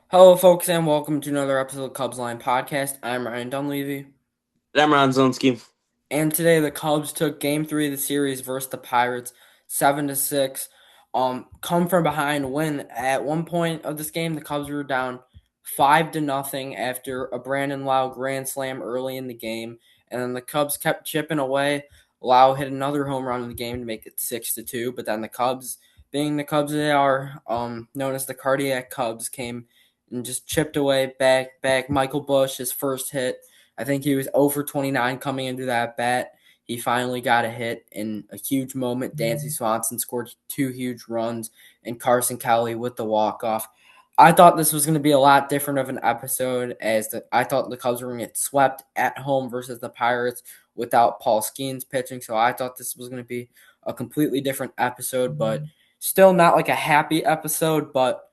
Hello, folks, and welcome to another episode of Cubs Line Podcast. I'm Ryan Dunleavy, Emron Zelensky. and today the Cubs took Game Three of the series versus the Pirates, 7-6. Come from behind win. At one point of this game, the Cubs were down 5-0 after a Brandon Lau grand slam early in the game, and then the Cubs kept chipping away. Lau hit another home run in the game to make it 6-2, but then the Cubs, being the Cubs they are, known as the Cardiac Cubs, came and just chipped away back. Michael Busch, his first hit. I think he was 0 for 29 coming into that bat. He finally got a hit in a huge moment. Dansby Swanson scored two huge runs, and Carson Kelly with the walk-off. I thought this was going to be a lot different of an episode, I thought the Cubs were going to get swept at home versus the Pirates without Paul Skeens pitching. So I thought this was going to be a completely different episode, but still not like a happy episode, but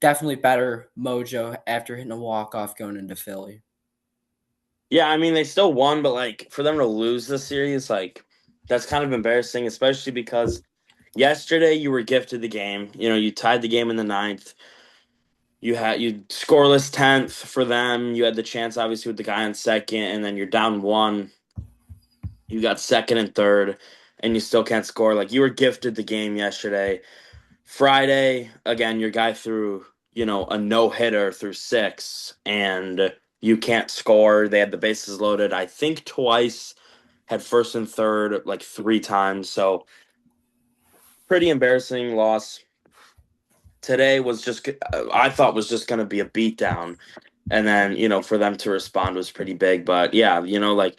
definitely better mojo after hitting a walk-off going into Philly. Yeah, I mean they still won, but like for them to lose the series, like that's kind of embarrassing, especially because yesterday you were gifted the game. You tied the game in the ninth. You scoreless tenth for them. You had the chance obviously with the guy on second, and then you're down one. You got second and third, and you still can't score. Like you were gifted the game yesterday. Friday, again, your guy threw, a no hitter through six, and you can't score. They had the bases loaded, I think twice, had first and third like three times. So, pretty embarrassing loss. Today was just, I thought was just going to be a beatdown. And then, for them to respond was pretty big. But yeah, like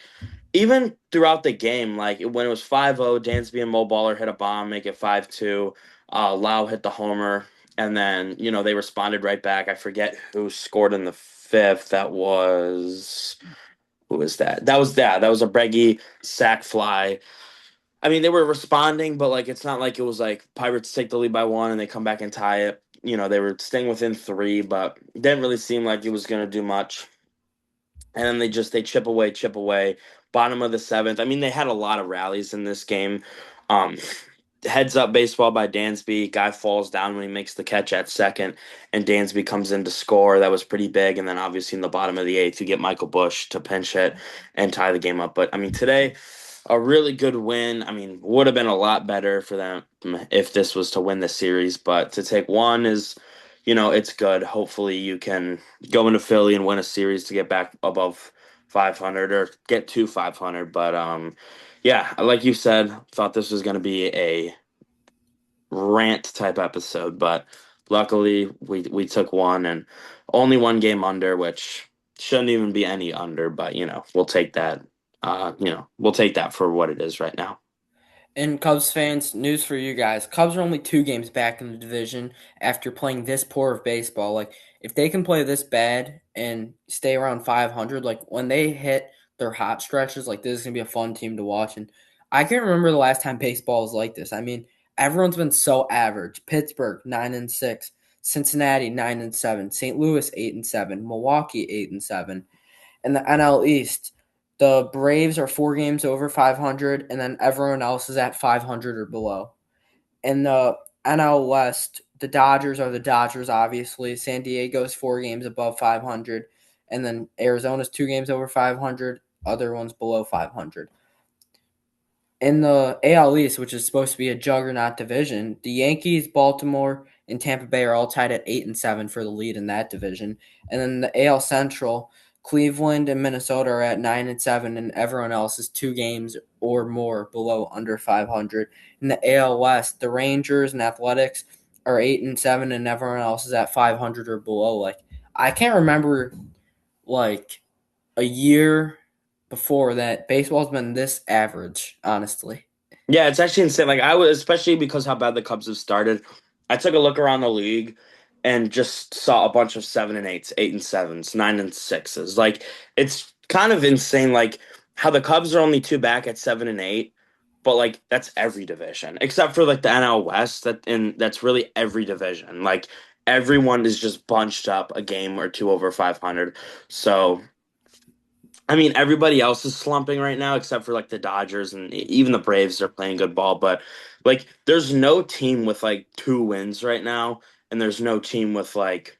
even throughout the game, like when it was 5-0, Dansby and Mo Baller hit a bomb, make it 5-2. Lau hit the homer, and then they responded right back. I forget who scored in the fifth. Who was that? That was a Breggy sac fly. I mean, they were responding, but like it's not like it was like Pirates take the lead by one and they come back and tie it. They were staying within three, but it didn't really seem like it was going to do much. And then they chip away, chip away. Bottom of the seventh. I mean, they had a lot of rallies in this game. Um, Heads up baseball by Dansby. Guy falls down when he makes the catch at second, and Dansby comes in to score. That was pretty big. And then obviously in the bottom of the eighth, you get Michael Busch to pinch hit and tie the game up. But I mean, today a really good win. I mean, would have been a lot better for them if this was to win the series, but to take one is, it's good. Hopefully, you can go into Philly and win a series to get back above 500 or get to 500. But yeah, like you said, thought this was going to be a rant type episode, but luckily we took one and only one game under, which shouldn't even be any under, but we'll take that. We'll take that for what it is right now. And Cubs fans, news for you guys. Cubs are only 2 games back in the division after playing this poor of baseball. Like, if they can play this bad and stay around 500, like, when they hit their hot stretches, like, this is going to be a fun team to watch. And I can't remember the last time baseball was like this. I mean, everyone's been so average. Pittsburgh, 9-6. Cincinnati, 9-7. St. Louis, 8-7. Milwaukee, 8-7. In the NL East, the Braves are 4 games over 500, and then everyone else is at 500 or below. In the NL West, the Dodgers are the Dodgers, obviously. San Diego's 4 games above 500, and then Arizona's 2 games over 500, other ones below 500. In the AL East, which is supposed to be a juggernaut division, the Yankees, Baltimore, and Tampa Bay are all tied at 8-7 for the lead in that division. And then the AL Central, Cleveland and Minnesota are at 9-7, and everyone else is 2 games or more below under 500. In the AL West, the Rangers and Athletics are 8-7, and everyone else is at 500 or below. Like, I can't remember like a year before that baseball's been this average, honestly. Yeah, it's actually insane. Like I was, especially because how bad the Cubs have started. I took a look around the league and just saw a bunch of 7-8s, 8-7s, 9-6s. Like it's kind of insane. Like how the Cubs are only two back at 7-8, but like that's every division except for like the NL West. That's really every division. Like everyone is just bunched up a game or two over 500. So I mean, everybody else is slumping right now except for like the Dodgers and even the Braves are playing good ball. But like, there's no team with like two wins right now, and there's no team with like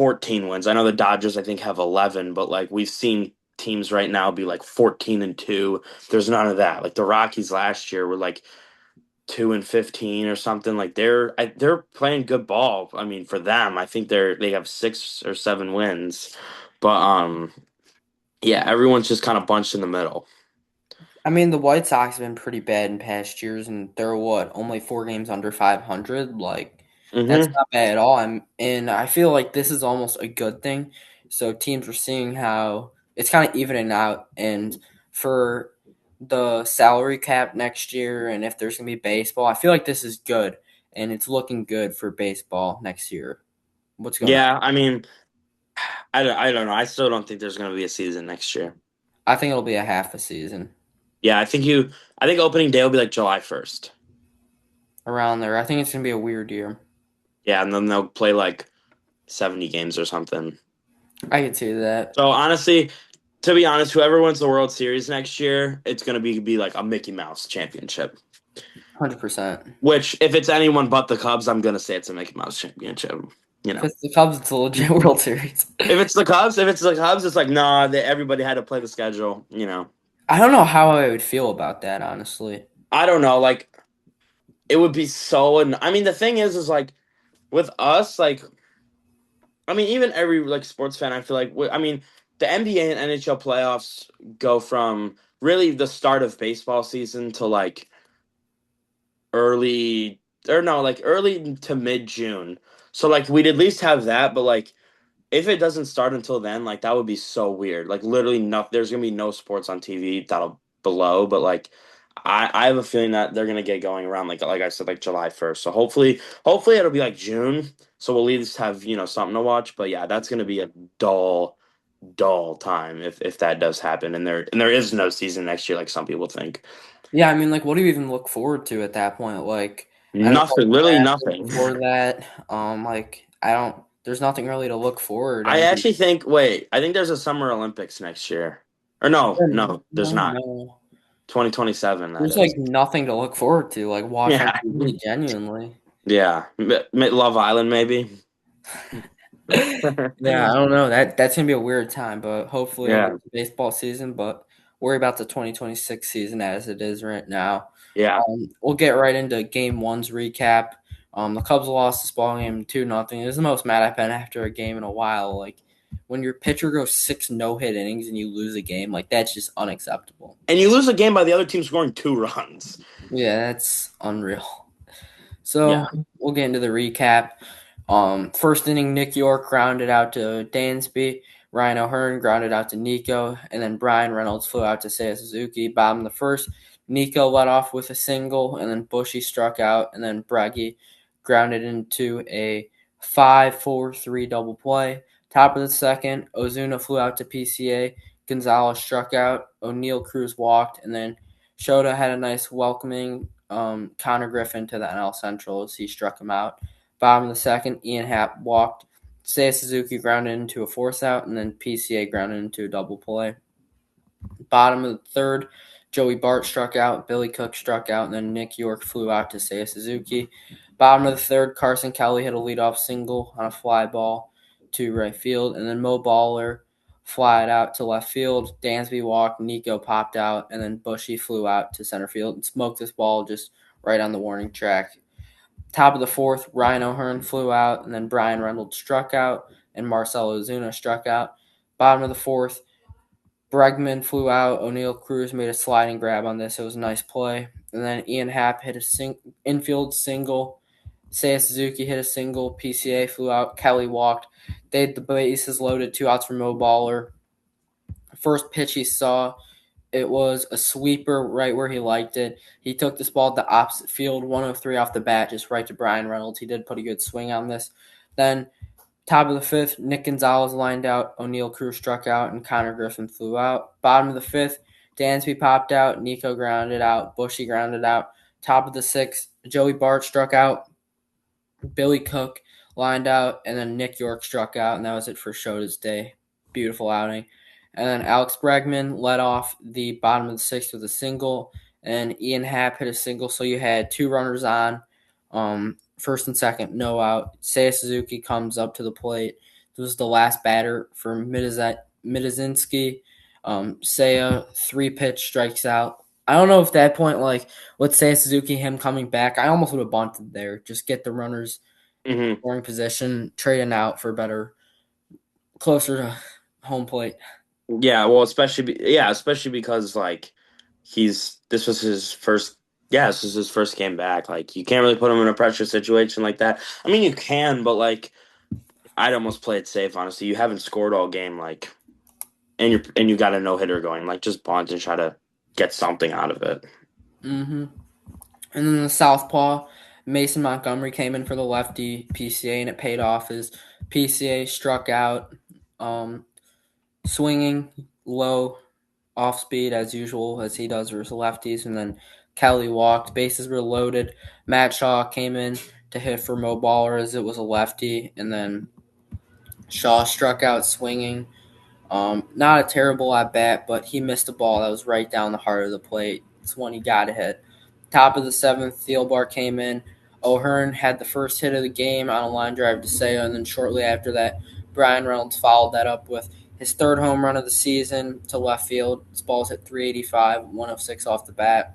14 wins. I know the Dodgers, I think, have 11, but like we've seen teams right now be like 14-2. There's none of that. Like the Rockies last year were like 2-15 or something. Like they're playing good ball. I mean, for them, I think they have 6 or 7 wins. But yeah, everyone's just kind of bunched in the middle. I mean, the White Sox have been pretty bad in past years, and they're what, only 4 games under 500. Like, that's Hmm. not bad at all. And I feel like this is almost a good thing. So teams are seeing how it's kind of evening out, and for the salary cap next year, and if there's gonna be baseball, I feel like this is good, and it's looking good for baseball next year. What's going on? Yeah, I mean, I don't know. I still don't think there's going to be a season next year. I think it'll be a half a season Yeah, I think opening day will be like July 1st. around there. I think it's gonna be a weird year. Yeah, and then they'll play like 70 games or something. I could see that, So honestly, to be honest, whoever wins the World Series next year, it's gonna be like a Mickey Mouse championship. 100%. Which, if it's anyone but the Cubs, I'm gonna say it's a Mickey Mouse championship. You If know, it's the Cubs, it's a legit World Series. if it's the Cubs, it's like nah. Everybody had to play the schedule. I don't know how I would feel about that, honestly. I don't know. Like it would be so. I mean, the thing is like with us, like I mean, even every like sports fan, I feel like I mean, the NBA and NHL playoffs go from really the start of baseball season to like early or no, like early to mid June. So like we'd at least have that, but like if it doesn't start until then, like that would be so weird. Like literally no there's gonna be no sports on TV that'll below, but like I have a feeling that they're gonna get going around like I said, like July 1st. So hopefully it'll be like June. So we'll at least have, something to watch. But yeah, that's gonna be a dull, dull time if that does happen and there is no season next year like some people think. Yeah, I mean, like, what do you even look forward to at that point? Like, NFL Nothing, literally draft is nothing. before that. Like, I don't. There's nothing really to look forward. I I mean, actually think wait, I think there's a Summer Olympics next year. Or no, no, there's no, not. no. 2027 that There's like is. nothing to look forward to. Like, watch on Yeah. TV, genuinely. Yeah. Love Island maybe. Yeah, I don't know. That's gonna be a weird time, but hopefully it'll Yeah. get to baseball season. But worry about the 2026 season as it is right now. Yeah. We'll get right into Game One's recap. The Cubs lost this ball game 2-0. It was the most mad I've been after a game in a while. Like when your pitcher goes 6 no-hit innings and you lose a game, like that's just unacceptable. And you lose a game by the other team scoring 2 runs. Yeah, that's unreal. So Yeah. we'll get into the recap. First inning, Nick York grounded out to Dansby. Ryan O'Hearn grounded out to Nico, and then Brian Reynolds flew out to Seiya Suzuki. Bottom of the first, Nico led off with a single, and then Bushy struck out, and then Breggy grounded into a 5-4-3 double play. Top of the second, Ozuna flew out to PCA. Gonzalez struck out. O'Neill Cruz walked, and then Shota had a nice welcoming Connor Griffin to the NL Central as he struck him out. Bottom of the second, Ian Happ walked. Seiya Suzuki grounded into a force out, and then PCA grounded into a double play. Bottom of the third, Joey Bart struck out, Billy Cook struck out, and then Nick York flew out to Seiya Suzuki. Bottom of the third, Carson Kelly hit a leadoff single on a fly ball to right field, and then Mo Baller flied out to left field. Dansby walked, Nico popped out, and then Bushy flew out to center field and smoked this ball just right on the warning track. Top of the fourth, Ryan O'Hearn flew out, and then Brian Reynolds struck out, and Marcell Ozuna struck out. Bottom of the fourth, Bregman flew out. O'Neill Cruz made a sliding grab on this. It was a nice play. And then Ian Happ hit a infield single. Seiya Suzuki hit a single. PCA flew out. Kelly walked. They had the bases loaded. 2 outs for Mo Baller. First pitch he saw, it was a sweeper right where he liked it. He took this ball to the opposite field, 103 off the bat, just right to Brian Reynolds. He did put a good swing on this. Then top of the fifth, Nick Gonzalez lined out, O'Neill Cruz struck out, and Connor Griffin flew out. Bottom of the fifth, Dansby popped out, Nico grounded out, Bushy grounded out. Top of the sixth, Joey Bart struck out, Billy Cook lined out, and then Nick York struck out, and that was it for Shota's day. Beautiful outing. And then Alex Bregman led off the bottom of the sixth with a single, and Ian Happ hit a single, so you had 2 runners on. First and second, no out. Seiya Suzuki comes up to the plate. This was the last batter for Midazinski. Seiya 3 pitch strikes out. I don't know if that point, like, let's say Suzuki, him coming back, I almost would have bunted there. Just get the runners Hmm. scoring position, trading out for better, closer to home plate. Yeah, well, especially because like he's this was his first yeah, this is his first game back. Like you can't really put him in a pressure situation like that. I mean, you can, but like I'd almost play it safe, honestly. You haven't scored all game, like, and you got a no hitter going. Like, just bunt and try to get something out of it. Mm-hmm. And then the southpaw, Mason Montgomery came in for the lefty PCA, and it paid off. His PCA struck out, um, swinging low, off speed as usual, as he does versus lefties. And then Kelly walked. Bases were loaded. Matt Shaw came in to hit for Mo Baller as it was a lefty, and then Shaw struck out swinging. Not a terrible at bat, but he missed a ball that was right down the heart of the plate. It's one he got to hit. Top of the seventh, Thielbar came in. O'Hearn had the first hit of the game on a line drive to Seiya, and then shortly after that, Brian Reynolds followed that up with his third home run of the season to left field. His ball's hit 385, 106 off the bat.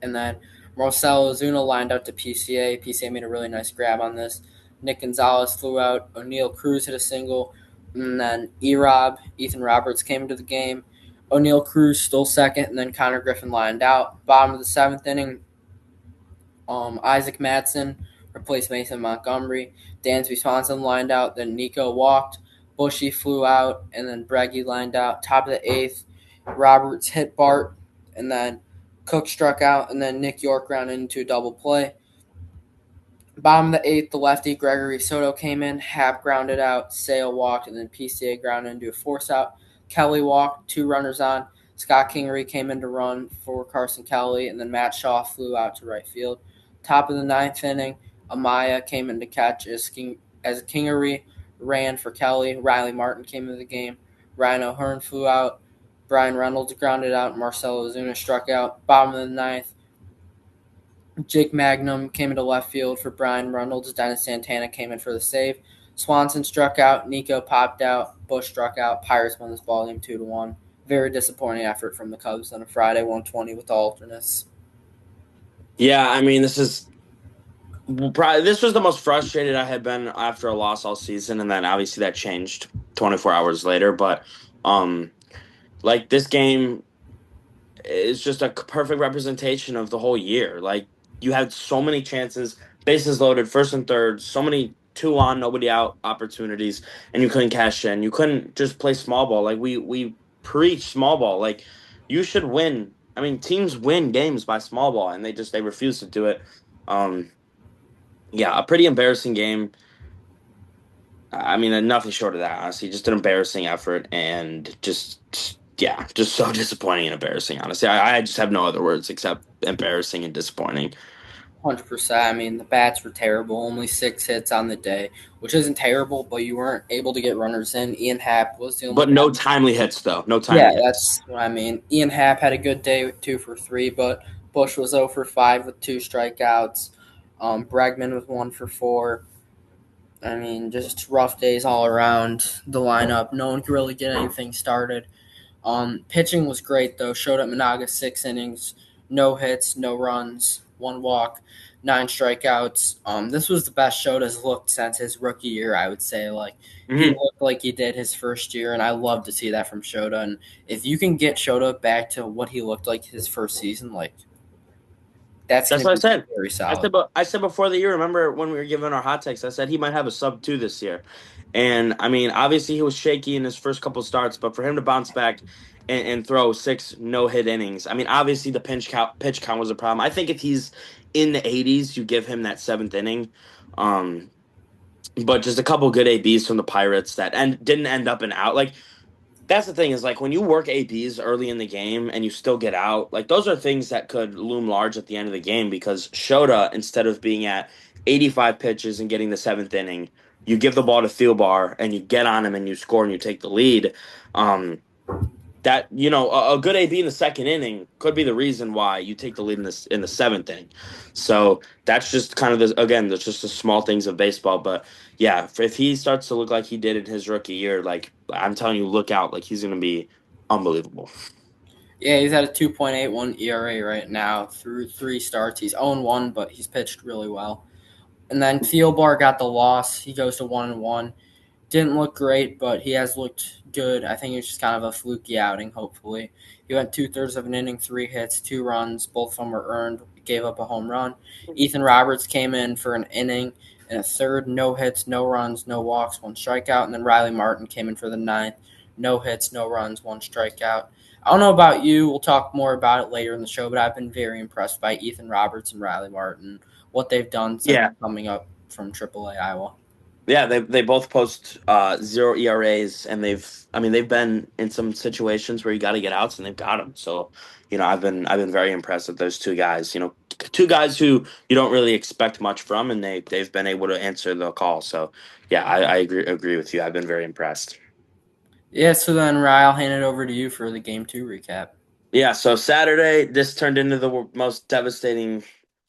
And then Marcelo Ozuna lined out to PCA. PCA made a really nice grab on this. Nick Gonzalez flew out. O'Neill Cruz hit a single. And then Ethan Roberts came into the game. O'Neill Cruz stole second, and then Connor Griffin lined out. Bottom of the seventh inning, Isaac Madsen replaced Mason Montgomery. Dansby Swanson lined out. Then Nico walked. Bushy flew out, and then Breggy lined out. Top of the eighth, Roberts hit Bart, and then Cook struck out, and then Nick York grounded into a double play. Bottom of the eighth, the lefty Gregory Soto came in. Hap grounded out. Sale walked, and then PCA grounded into a force out. Kelly walked, 2 runners on. Scott Kingery came in to run for Carson Kelly, and then Matt Shaw flew out to right field. Top of the ninth inning, Amaya came in to catch as Kingery ran for Kelly. Riley Martin came into the game. Ryan O'Hearn flew out. Brian Reynolds grounded out. Marcelo Ozuna struck out. Bottom of the ninth, Jake Magnum came into left field for Brian Reynolds. Dennis Santana came in for the save. Swanson struck out. Nico popped out. Bush struck out. Pirates won this ball game 2-1. Very disappointing effort from the Cubs on a Friday 120 with the alternates. Yeah, I mean, this was the most frustrated I had been after a loss all season, and then obviously that changed 24 hours later. But um, like this game is just a perfect representation of the whole year. Like you had so many chances, bases loaded, first and third, so many two on, nobody out opportunities, and you couldn't cash in. You couldn't just play small ball. Like we preach small ball. Like you should win. I mean, teams win games by small ball, and they refuse to do it. Um, yeah, a pretty embarrassing game. I mean, nothing short of that, honestly. Just an embarrassing effort and yeah, just so disappointing and embarrassing, honestly. I just have no other words except embarrassing and disappointing. 100%. I mean, the bats were terrible. Only 6 hits on the day, which isn't terrible, but you weren't able to get runners in. Ian Happ was the only But guy. no timely hits, though. No Yeah, timely hits. that's what I mean. Ian Happ had a good day, 2 for 3, but Bush was 0 for 5 with 2 strikeouts. Bregman was 1 for 4. I mean, just rough days all around the lineup. No one could really get anything started. Pitching was great though. Showed up Managa 6 innings, no hits, no runs, 1 walk, 9 strikeouts. This was the best Shota's looked since his rookie year. I would say like he Hmm. looked like he did his first year, and I love to see that from Shota. And if you can get Shota back to what he looked like his first season, like that's That's going to what I be said. very I solid. said, but I said before the year. Remember when we were giving our hot takes? I said he might have a sub 2 this year, and I mean, obviously he was shaky in his first couple starts, but for him to bounce back and throw 6 no-hit innings, I mean, obviously the pitch count was a problem. I think if he's in the 80s, you give him that seventh inning. Um, but just a couple good ABs from the Pirates that didn't end up in out. Like that's the thing is like when you work ABs early in the game and you still get out, like those are things that could loom large at the end of the game because Shota, instead of being at 85 pitches and getting the seventh inning, you give the ball to Thielbar and you get on him and you score and you take the lead. Um, that a good AB in the second inning could be the reason why you take the lead in the seventh inning. So that's just kind of again, that's just the small things of baseball. But yeah, if he starts to look like he did in his rookie year, like I'm telling you, look out, like he's going to be unbelievable. Yeah, he's at a 2.81 ERA right now through three starts. He's 0-1, but he's pitched really well. And then Thielbar got the loss. He goes to 1-1. Didn't look great, but he has looked good. I think it's just kind of a fluky outing, hopefully. He went two-thirds of an inning, three hits, two runs. Both of them were earned, gave up a home run. Ethan Roberts came in for an inning and a third, no hits, no runs, no walks, one strikeout. And then Riley Martin came in for the ninth, no hits, no runs, one strikeout. I don't know about you. We'll talk more about it later in the show, but I've been very impressed by Ethan Roberts and Riley Martin, what they've done since Yeah, coming up from AAA Iowa. yeah, they both post zero ERAs, and they've been in some situations where you got to get outs, and they've got them. So, I've been very impressed with those two guys. Two guys who you don't really expect much from, and they've been able to answer the call. So, yeah, I agree with you. I've been very impressed. Yeah, so then Ryan, I'll hand it over to you for the game two recap. Yeah, so Saturday, this turned into the most devastating,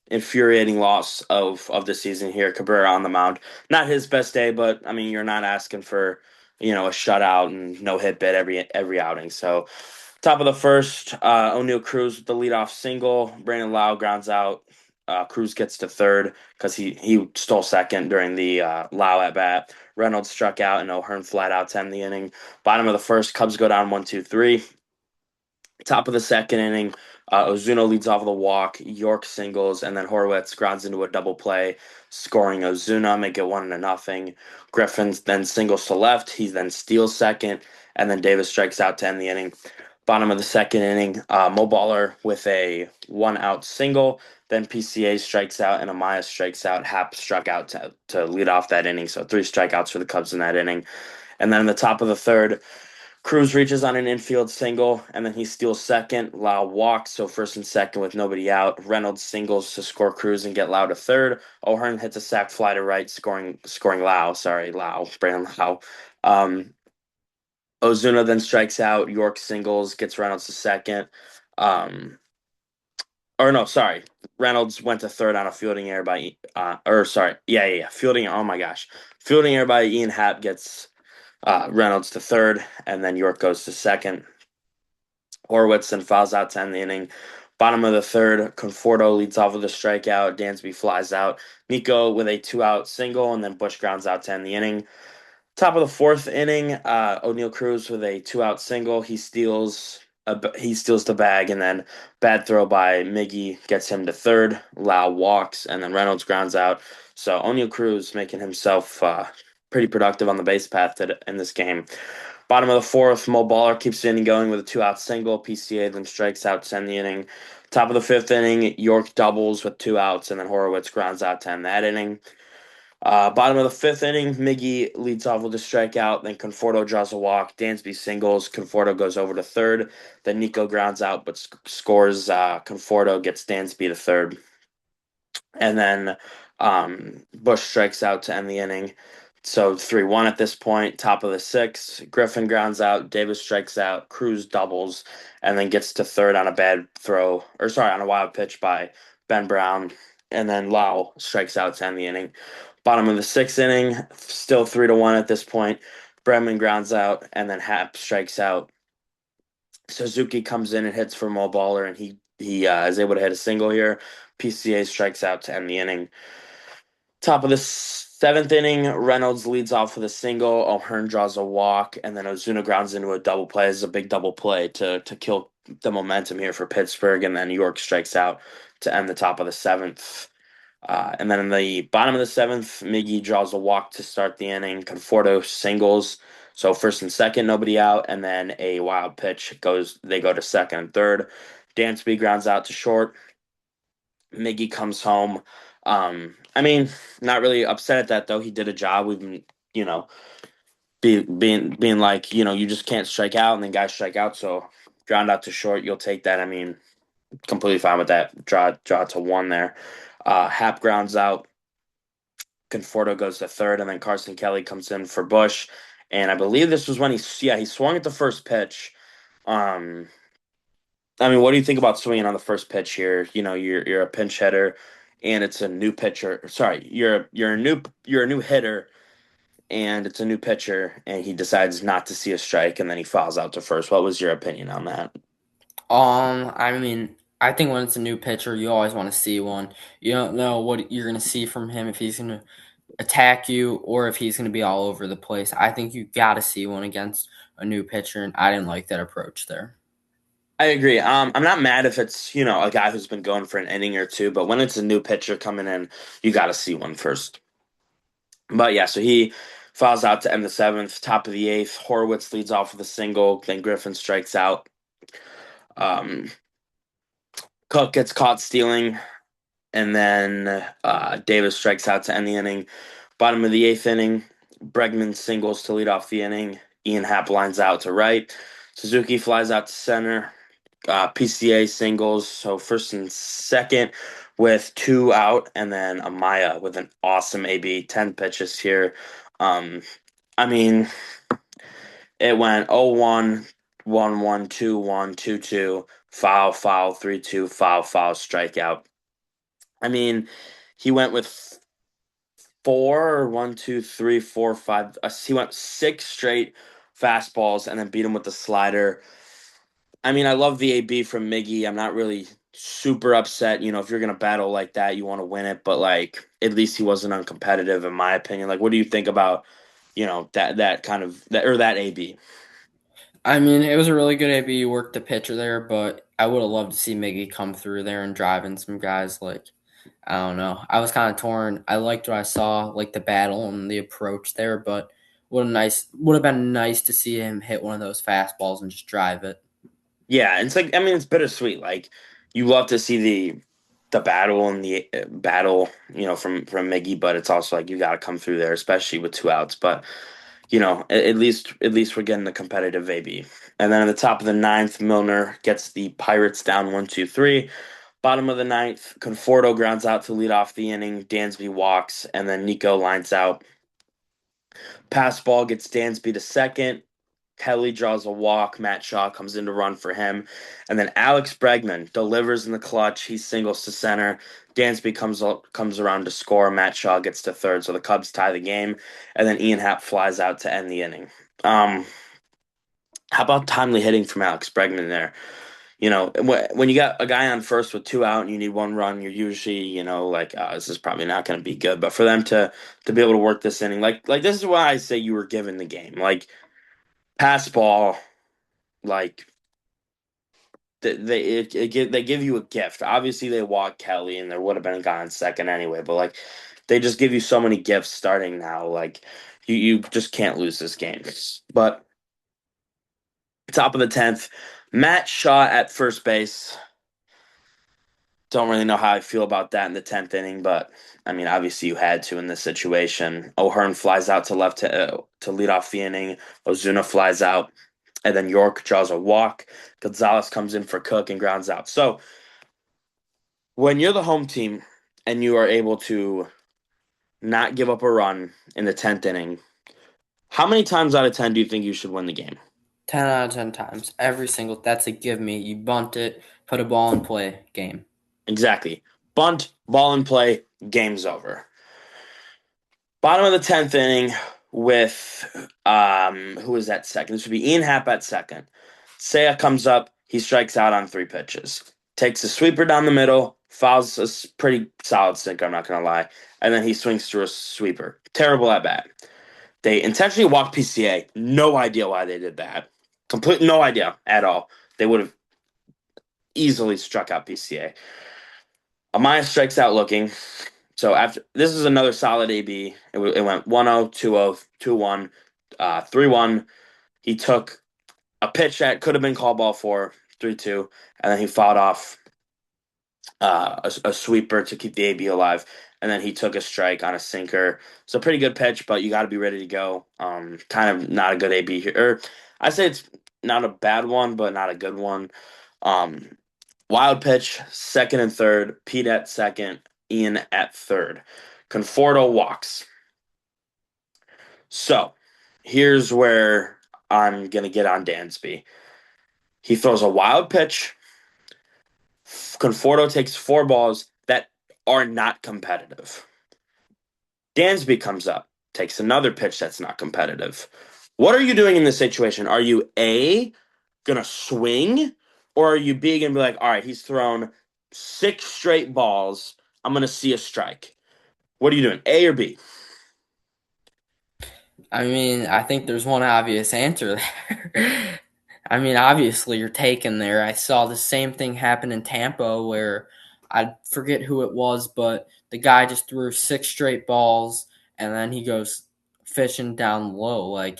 infuriating loss of the season here. Cabrera on the mound. Not his best day, but I mean, you're not asking for, a shutout and no hit bit every outing. So, top of the first, O'Neal Cruz with the leadoff single. Brandon Lau grounds out. Cruz gets to third because he stole second during the Lau at bat. Reynolds struck out and O'Hearn flat out to end the inning. Bottom of the first, Cubs go down 1-2-3. Top of the second inning, Ozuna leads off with a walk. York singles, and then Horwitz grounds into a double play, scoring Ozuna, make it 1-0. Griffin then singles to left. He then steals second, and then Davis strikes out to end the inning. Bottom of the second inning, Mo Baller with a one-out single. Then PCA strikes out, and Amaya strikes out. Happ struck out to lead off that inning, so three strikeouts for the Cubs in that inning. And then in the top of the third, Cruz reaches on an infield single, and then he steals second. Lau walks, so first and second with nobody out. Reynolds singles to score Cruz and get Lau to third. O'Hearn hits a sac fly to right, scoring Lau. Sorry, Brandon Lau. Um, Ozuna then strikes out. York singles, gets Reynolds to second. Um, or no, sorry. Reynolds went to third on a fielding error by, or sorry, yeah, fielding. Oh my gosh, fielding error by Ian Happ gets Reynolds to third, and then York goes to second. Horwitz then fouls out to end the inning. Bottom of the third, Conforto leads off with a strikeout. Dansby flies out. Nico with a two-out single, and then Bush grounds out to end the inning. Top of the fourth inning, O'Neal Cruz with a two-out single. He steals the bag, and then bad throw by Miggy gets him to third. Lau walks, and then Reynolds grounds out. So O'Neal Cruz making himself pretty productive on the base path in this game. Bottom of the fourth, Mo Baller keeps the inning going with a two-out single. PCA then strikes out to end the inning. Top of the fifth inning, York doubles with two outs, and then Horowitz grounds out to end that inning. Bottom of the fifth inning, Miggy leads off with a strikeout. Then Conforto draws a walk. Dansby singles. Conforto goes over to third. Then Nico grounds out but scores. Conforto gets Dansby to third. And then Bush strikes out to end the inning. So 3-1 at this point. Top of the sixth. Griffin grounds out. Davis strikes out. Cruz doubles and then gets to third on a bad throw, or sorry, on a wild pitch by Ben Brown. And then Lau strikes out to end the inning. Bottom of the sixth inning, still 3-1 at this point. Bremen grounds out, and then Happ strikes out. Suzuki comes in and hits for Mo Baller, and he is able to hit a single here. PCA strikes out to end the inning. Top of the seventh inning, Reynolds leads off with a single. O'Hearn draws a walk, and then Ozuna grounds into a double play. This is a big double play to kill the momentum here for Pittsburgh, and then New York strikes out to end the top of the seventh. And then in the bottom of the seventh, Miggy draws a walk to start the inning. Conforto singles. So first and second, nobody out, and then a wild pitch goes. They go to second and third. Dansby grounds out to short. Miggy comes home. I mean, not really upset at that though. He did a job. We've been, being like, you just can't strike out, and then guys strike out. So ground out to short, you'll take that. I mean, completely fine with that. Draw to one there. Hap grounds out. Conforto goes to third, and then Carson Kelly comes in for Bush. And I believe this was when he swung at the first pitch. Um, I mean, what do you think about swinging on the first pitch here? You know, you're a pinch hitter, and it's a new pitcher. Sorry, you're a new hitter, and it's a new pitcher, and he decides not to see a strike, and then he fouls out to first. What was your opinion on that? I mean, I think when it's a new pitcher, you always want to see one. You don't know what you're going to see from him if he's going to attack you or if he's going to be all over the place. I think you got to see one against a new pitcher, and I didn't like that approach there. I agree. I'm not mad if it's, a guy who's been going for an inning or two, but when it's a new pitcher coming in, you got to see one first. But yeah, so he fouls out to end the seventh, top of the eighth. Horowitz leads off with a single, then Griffin strikes out. Um, Cook gets caught stealing, and then Davis strikes out to end the inning. Bottom of the eighth inning, Bregman singles to lead off the inning. Ian Happ lines out to right. Suzuki flies out to center. PCA singles, so first and second with two out, and then Amaya with an awesome AB, 10 pitches here. Um, I mean, it went 0-1, 1-1, 2-1, 2-2, foul, foul, 3-2, foul, foul, strikeout. I mean, he went with four, 1, 2, 3, 4, 5. He went six straight fastballs and then beat him with the slider. I mean, I love the AB from Miggy. I'm not really super upset. If you're gonna battle like that, you want to win it. But like, at least he wasn't uncompetitive, in my opinion. Like, what do you think about, that kind of that or that AB? I mean, it was a really good AB. You worked the pitcher there, but I would have loved to see Miggy come through there and drive in some guys. Like, I don't know. I was kind of torn. I liked what I saw, like the battle and the approach there, but would have been nice to see him hit one of those fastballs and just drive it. Yeah, it's like I mean, it's bittersweet. Like, you love to see the battle and the battle, from Miggy, but it's also like you got to come through there, especially with two outs. But at least we're getting the competitive AB. And then at the top of the ninth, Milner gets the Pirates down 1-2-3. Bottom of the ninth, Conforto grounds out to lead off the inning. Dansby walks, and then Nico lines out. Pass ball gets Dansby to second. Kelly draws a walk. Matt Shaw comes in to run for him. And then Alex Bregman delivers in the clutch. He singles to center. Dansby comes around to score. Matt Shaw gets to third. So the Cubs tie the game. And then Ian Happ flies out to end the inning. Um, how about timely hitting from Alex Bregman there? When you got a guy on first with two out and you need one run, you're usually, like, this is probably not going to be good. But for them to be able to work this inning, like this is why I say you were given the game. Like, pass ball, like they give you a gift. Obviously, they walk Kelly, and there would have been a guy on second anyway. But like, they just give you so many gifts starting now. Like, you just can't lose this game. But top of the 10th, Matt Shaw at first base. Don't really know how I feel about that in the 10th inning, but I mean, obviously you had to in this situation. O'Hearn flies out to left to lead off the inning. Ozuna flies out, and then York draws a walk. Gonzalez comes in for Cook and grounds out. So when you're the home team and you are able to not give up a run in the 10th inning, how many times out of 10 do you think you should win the game? 10 out of 10 times. Every single, that's a give me. You bunt it, put a ball in play, game. Exactly. Bunt, ball in play, game's over. Bottom of the 10th inning with who is that second? This would be Ian Happ at second. Seiya comes up, he strikes out on three pitches. Takes a sweeper down the middle, fouls a pretty solid sinker, I'm not gonna lie, and then he swings through a sweeper. Terrible at bat. They intentionally walked PCA. No idea why they did that. Complete no idea at all. They would have easily struck out PCA. Amaya strikes out looking. So after this is another solid AB. It went 1-0, 2-0, 2-1, 3-1. He took a pitch that could have been called ball for 3-2, and then he fought off a sweeper to keep the AB alive, and then he took a strike on a sinker. So pretty good pitch, but you got to be ready to go. Kind of not a good AB here. Or I say it's not a bad one, but not a good one. Um, Wild pitch, second and third. Pete at second, Ian at third. Conforto walks. So here's where I'm gonna get on Dansby. He throws a wild pitch. Conforto takes four balls that are not competitive. Dansby comes up, takes another pitch that's not competitive. What are you doing in this situation? Are you A, gonna swing, or are you B, gonna be like, all right, he's thrown six straight balls. I'm gonna see a strike. What are you doing, A or B? I mean, I think there's one obvious answer there. I mean, obviously you're taken there. I saw the same thing happen in Tampa where I forget who it was, but the guy just threw six straight balls and then he goes fishing down low.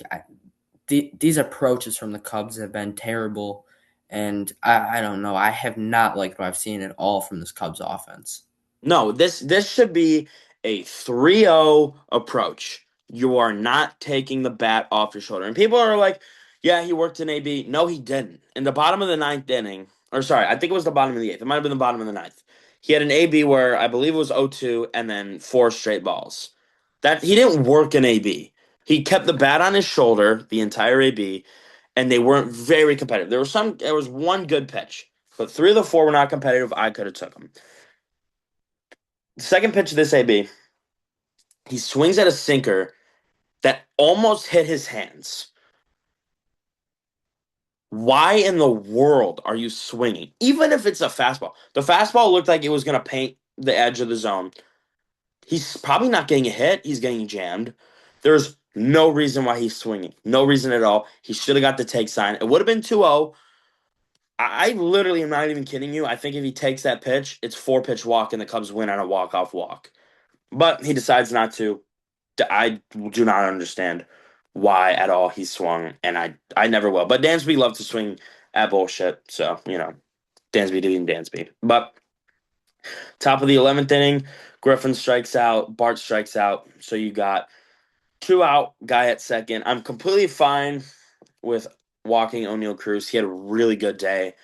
These approaches from the Cubs have been terrible, and I don't know. I have not liked what I've seen at all from this Cubs offense. No, this should be a 3-0 approach. You are not taking the bat off your shoulder. And people are like, yeah, he worked in AB. No, he didn't. In the bottom of the ninth inning, or sorry, I think it was the bottom of the eighth. It might have been the bottom of the ninth. He had an AB where I believe it was 0-2 and then four straight balls. That he didn't work in AB. He kept the bat on his shoulder the entire AB, and they weren't very competitive. There was one good pitch, but three of the four were not competitive. I could have took them. The second pitch of this AB, he swings at a sinker that almost hit his hands. Why in the world are you swinging? Even if it's a fastball. The fastball looked like it was going to paint the edge of the zone. He's probably not getting a hit. He's getting jammed. There's no reason why he's swinging. No reason at all. He should have got the take sign. It would have been 2-0. I literally am not even kidding you. I think if he takes that pitch, it's four pitch walk and the Cubs win on a walk-off walk. But he decides not to. I do not understand why at all he swung, and I never will. But Dansby loved to swing at bullshit, so Dansby doing Dansby. But top of the 11th inning, Griffin strikes out, Bart strikes out, so you got two out, guy at second. I'm completely fine with walking O'Neal Cruz. He had a really good day,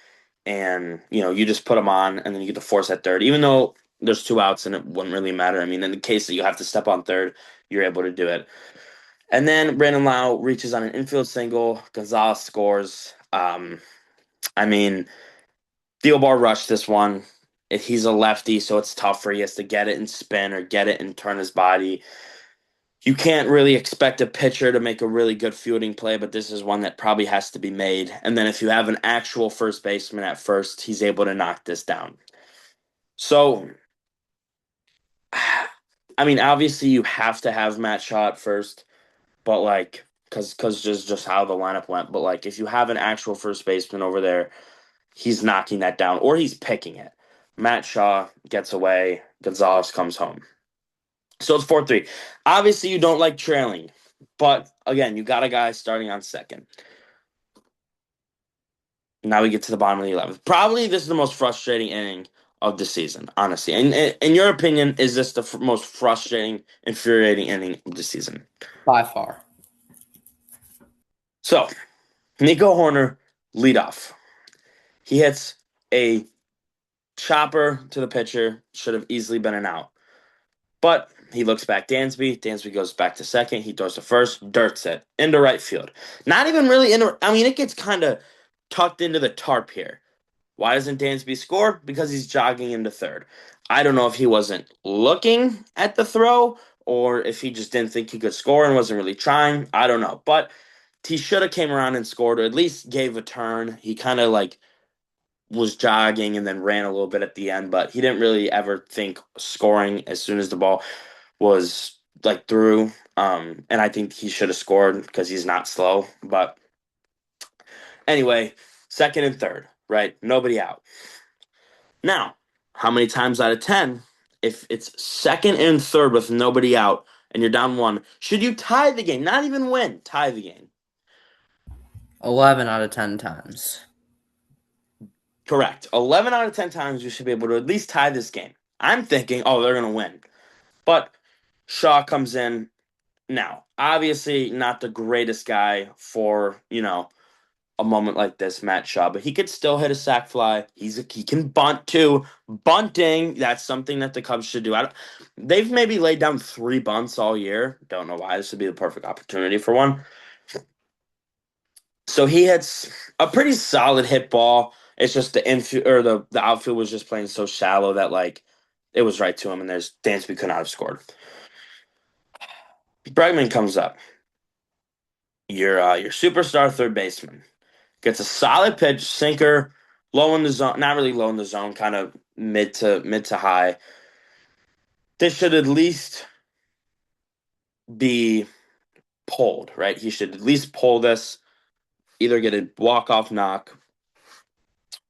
and you just put him on, and then you get the force at third, even though there's two outs and it wouldn't really matter. I mean, in the case that you have to step on third, you're able to do it. And then Brandon Lau reaches on an infield single. Gonzalez scores. I mean, Theobald rushed this one. He's a lefty, so it's tougher. He has to get it and spin or get it and turn his body. You can't really expect a pitcher to make a really good fielding play, but this is one that probably has to be made. And then if you have an actual first baseman at first, he's able to knock this down. So, I mean, obviously you have to have Matt Shaw at first. But because just how the lineup went. But if you have an actual first baseman over there, he's knocking that down or he's picking it. Matt Shaw gets away. Gonzalez comes home. So it's 4-3. Obviously, you don't like trailing, but again, you got a guy starting on second. Now we get to the bottom of the 11th. Probably this is the most frustrating inning of the season, honestly. And in your opinion, is this the most frustrating, infuriating inning of the season? By far. So, Nico Horner leadoff. He hits a chopper to the pitcher. Should have easily been an out. But he looks back Dansby. Dansby goes back to second. He throws to first. Dirts it into right field. Not even really into. I mean, it gets kind of tucked into the tarp here. Why doesn't Dansby score? Because he's jogging into third. I don't know if he wasn't looking at the throw or if he just didn't think he could score and wasn't really trying. I don't know. But he should have came around and scored or at least gave a turn. He kind of was jogging and then ran a little bit at the end, but he didn't really ever think scoring as soon as the ball was through. And I think he should have scored because he's not slow. But anyway, second and third, right? Nobody out. Now, how many times out of 10, if it's second and third with nobody out and you're down one, should you tie the game? Not even win, tie the game. 11 out of 10 times. Correct. 11 out of 10 times you should be able to at least tie this game. I'm thinking, oh, they're going to win. But Shaw comes in now. Obviously, not the greatest guy for, a moment like this, Matt Shaw, but he could still hit a sac fly. He can bunt too. Bunting, that's something that the Cubs should do. They've maybe laid down 3 bunts all year. Don't know why. This would be the perfect opportunity for one. So he had a pretty solid hit ball. It's just the infield or the outfield was just playing so shallow that like it was right to him, and there's Dansby could not have scored. Bregman comes up, your superstar third baseman gets a solid pitch, sinker, low in the zone, not really low in the zone, kind of mid to high. This should at least be pulled, right? He should at least pull this, either get a walk off knock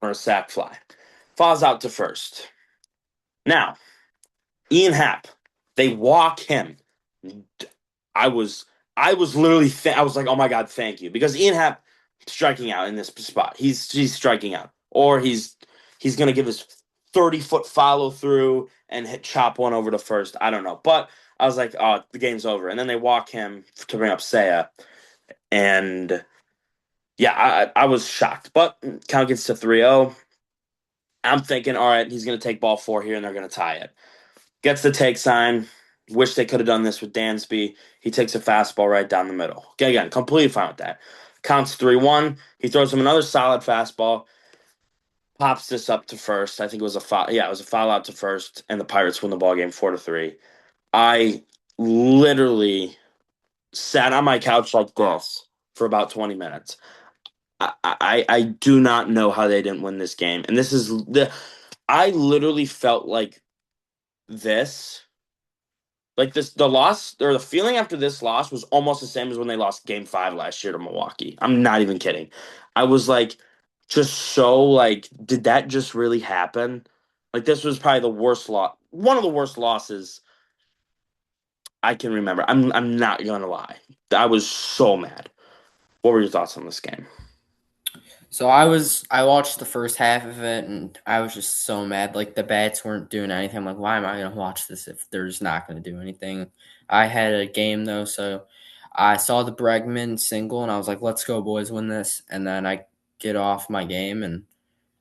or a sac fly. Falls out to first. Now, Ian Happ, they walk him. I was I was literally I was like, oh my god, thank you, because Ian Happ striking out in this spot. He's striking out, or he's gonna give his 30-foot follow through and chop one over to first. I don't know, but I was like, oh, the game's over, and then they walk him to bring up Saya, and yeah, I was shocked, but count gets to 3-0. I'm thinking, all right, he's gonna take ball four here, and they're gonna tie it. Gets the take sign. Wish they could have done this with Dansby. He takes a fastball right down the middle. Again, completely fine with that. Counts 3-1. He throws him another solid fastball. Pops this up to first. I think it was a foul. Yeah, it was a foul out to first, and the Pirates win the ball game 4-3. I literally sat on my couch like this for about 20 minutes. I do not know how they didn't win this game. And this is the I literally felt this like this, the loss or the feeling after this loss was almost the same as when they lost game five last year to Milwaukee. I'm not even kidding. I was like, just so like, did that just really happen? Like, this was probably the worst loss, one of the worst losses I can remember. I'm not gonna lie. I was so mad. What were your thoughts on this game? So I watched the first half of it and I was just so mad. Like the bats weren't doing anything. I'm like, why am I gonna watch this if they're just not gonna do anything? I had a game though, so I saw the Bregman single and I was like, let's go boys, win this. And then I get off my game and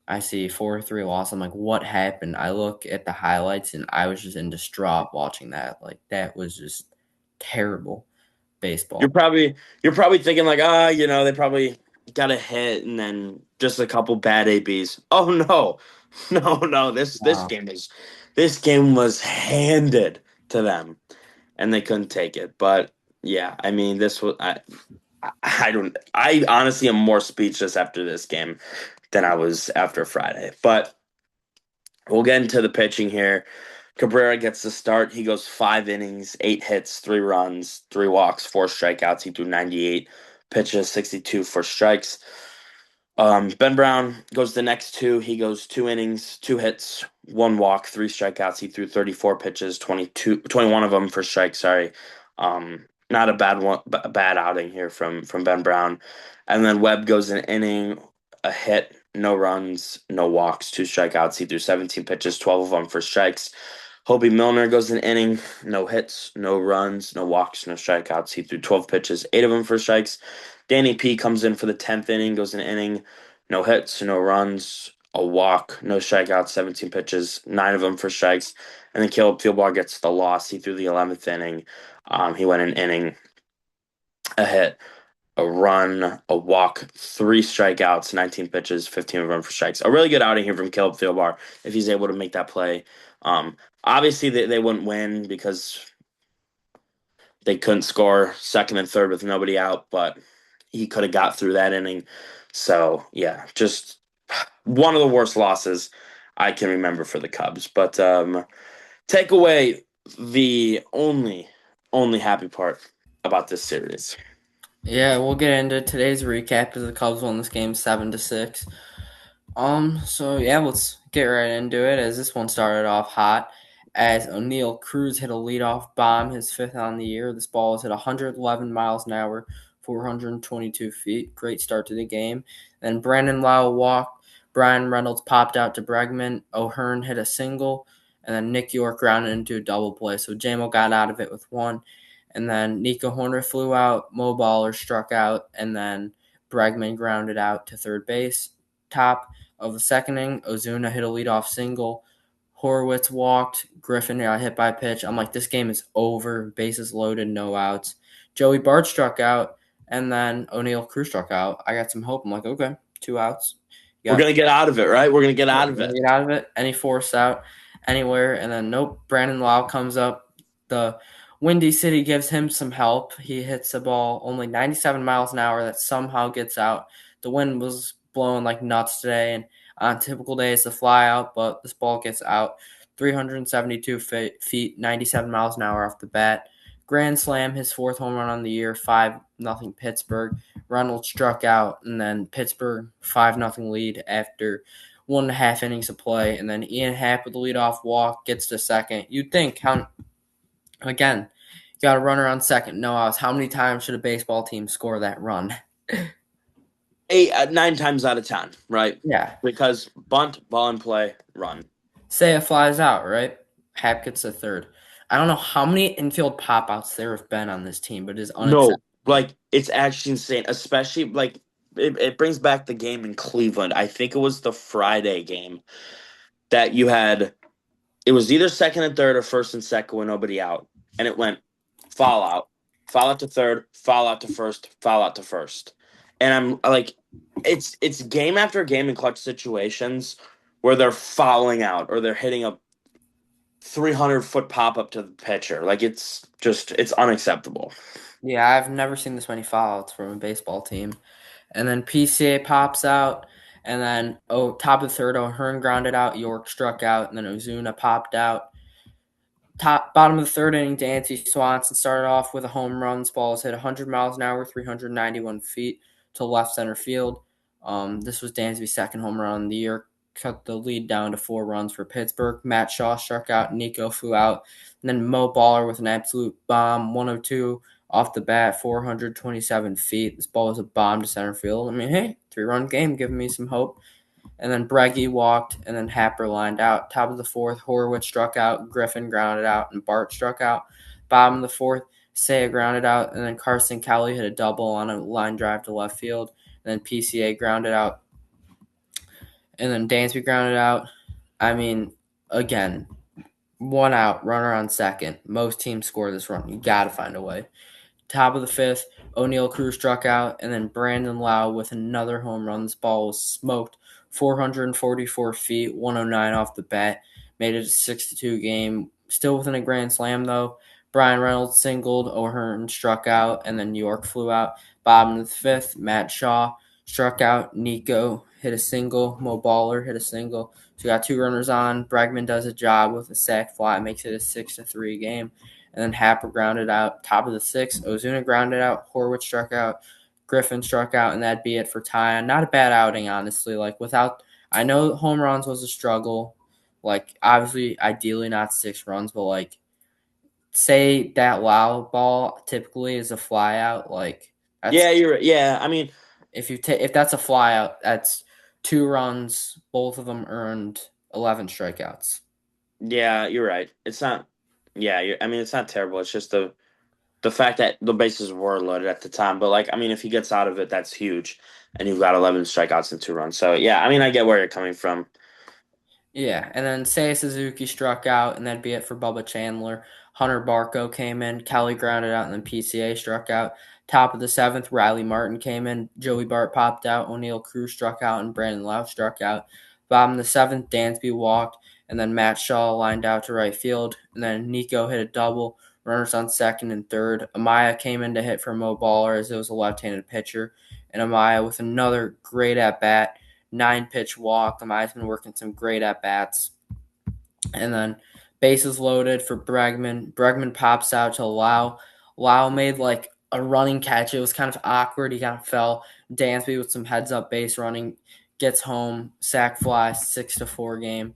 I see 4-3 loss. I'm like, what happened? I look at the highlights and I was just in distraught watching that. Like that was just terrible You're baseball. probably you're probably thinking like, they probably got a hit and then just a couple bad ABs. Oh no. No. This game was handed to them and they couldn't take it. But yeah, I mean, this was I don't I honestly am more speechless after this game than I was after Friday. But we'll get into the pitching here. Cabrera gets the start. He goes 5 innings, 8 hits, 3 runs, 3 walks, 4 strikeouts. He threw 98 pitches, 62 for strikes. Ben Brown goes the next two. He goes 2 innings, 2 hits, 1 walk, 3 strikeouts. He threw 34 pitches, 21 of them for strikes. Sorry. Not a bad one, a bad outing here from Ben Brown. And then Webb goes an inning, a hit, no runs, no walks, 2 strikeouts. He threw 17 pitches, 12 of them for strikes. Hobie Milner goes an inning, no hits, no runs, no walks, no strikeouts. He threw 12 pitches, 8 of them for strikes. Danny P comes in for the 10th inning, goes an inning, no hits, no runs, a walk, no strikeouts, 17 pitches, 9 of them for strikes. And then Caleb Fieldbar gets the loss. He threw the 11th inning. He went an inning, a hit, a run, a walk, 3 strikeouts, 19 pitches, 15 of them for strikes. A really good outing here from Caleb Fieldbar if he's able to make that play. Obviously, they wouldn't win because they couldn't score second and third with nobody out, but he could have got through that inning. So, yeah, just one of the worst losses I can remember for the Cubs. But take away the only happy part about this series. Yeah, we'll get into today's recap as the Cubs won this game 7-6. So yeah, let's get right into it as this one started off hot as O'Neal Cruz hit a leadoff bomb, his fifth on the year. This ball was at 111 miles an hour, 422 feet. Great start to the game. Then Brandon Lau walked. Brian Reynolds popped out to Bregman. O'Hearn hit a single, and then Nick York grounded into a double play. So JMO got out of it with one. And then Nico Horner flew out, Mo Baller struck out, and then Bregman grounded out to third base. Top of the second inning, Ozuna hit a leadoff single. Horowitz walked. Griffin got hit by a pitch. I'm like, this game is over. Bases loaded, no outs. Joey Bart struck out. and then O'Neill Cruz struck out. I got some hope. I'm like, okay, 2 outs. You We're got gonna get out of it, right? We're gonna get out of We're it. gonna get out of it. Any force out anywhere, and then nope. Brandon Lau comes up. The Windy City gives him some help. He hits the ball only 97 miles an hour. That somehow gets out. The wind was blowing like nuts today, and on typical days the fly out, but this ball gets out. 372 feet, 97 miles an hour off the bat. Grand slam, his fourth home run on the year. 5-0 Pittsburgh. Reynolds struck out, and then Pittsburgh 5-0 lead after 1.5 innings of play, and then Ian Happ with the leadoff walk gets to second. You'd think, how again, you got a runner on second, no outs. How many times should a baseball team score that run? Eight, 9 times out of 10, right? Yeah. Because bunt, ball in play, run. Say it flies out, right? Happ gets a third. I don't know how many infield pop outs there have been on this team, but it is No, unacceptable. like it's actually insane. Especially like it brings back the game in Cleveland. I think it was the Friday game that you had. It was either second and third or first and second with nobody out, and it went foul out to third, foul out to first, foul out to first, and I'm like, it's game after game in clutch situations where they're fouling out or they're hitting a 300-foot pop up to the pitcher. Like it's unacceptable. Yeah, I've never seen this many foul outs from a baseball team. And then PCA pops out, and then top of the third, O'Hearn grounded out, York struck out, and then Ozuna popped out. Bottom of the third inning, Dansby Swanson started off with a home run. This ball was hit 100 miles an hour, 391 feet to left center field. This was Dansby's second home run of the year. Cut the lead down to 4 runs for Pittsburgh. Matt Shaw struck out. Nico flew out. And then Mo Baller with an absolute bomb, 102 off the bat, 427 feet. This ball was a bomb to center field. I mean, hey, 3-run game, giving me some hope. And then Breggy walked, and then Happer lined out. Top of the fourth, Horwitz struck out, Griffin grounded out, and Bart struck out. Bottom of the fourth, Seiya grounded out, and then Carson Kelly hit a double on a line drive to left field. And then PCA grounded out, and then Dansby grounded out. I mean, again, 1 out, runner on second. Most teams score this run. You got to find a way. Top of the fifth, O'Neill Cruz struck out, and then Brandon Lau with another home run. This ball was smoked 444 feet, 109 off the bat. Made it a 6-2 game. Still within a grand slam, though. Brian Reynolds singled, O'Hearn struck out, and then New York flew out. Bottom of the fifth, Matt Shaw struck out. Nico hit a single. Mo Baller hit a single. So you got 2 runners on. Bregman does a job with a sac fly, makes it a 6-3 game. And then Happer grounded out. Top of the sixth, Ozuna grounded out. Horwitz struck out. Griffin struck out, and that'd be it for Tyon. Not a bad outing, honestly. Like without, I know home runs was a struggle. Like obviously, ideally not 6 runs, but like say that loud ball typically is a fly out. Like that's Yeah, you're right. Yeah. I mean, if that's a fly out, that's 2 runs. Both of them earned 11 strikeouts. yeah, you're right. It's not. Yeah, I mean, it's not terrible. It's just the fact that the bases were loaded at the time. But like, I mean, if he gets out of it, that's huge, and you've got 11 strikeouts and 2 runs. So yeah, I mean, I get where you're coming from. Yeah, and then Seiya Suzuki struck out, and that'd be it for Bubba Chandler. Hunter Barco came in, Kelly grounded out, and then PCA struck out. Top of the seventh, Riley Martin came in, Joey Bart popped out, O'Neill Cruz struck out, and Brandon Lau struck out. Bottom of the seventh, Dansby walked, and then Matt Shaw lined out to right field, and then Nico hit a double. Runners on second and third. Amaya came in to hit for Mo Baller as it was a left-handed pitcher, and Amaya with another great at bat 9 pitch walk. Amaya's been working some great at bats. And then bases loaded for Bregman. Bregman pops out to Lau. Lau made like a running catch. It was kind of awkward. He kind of fell. Dansby with some heads up base running gets home. Sack fly 6-4 game.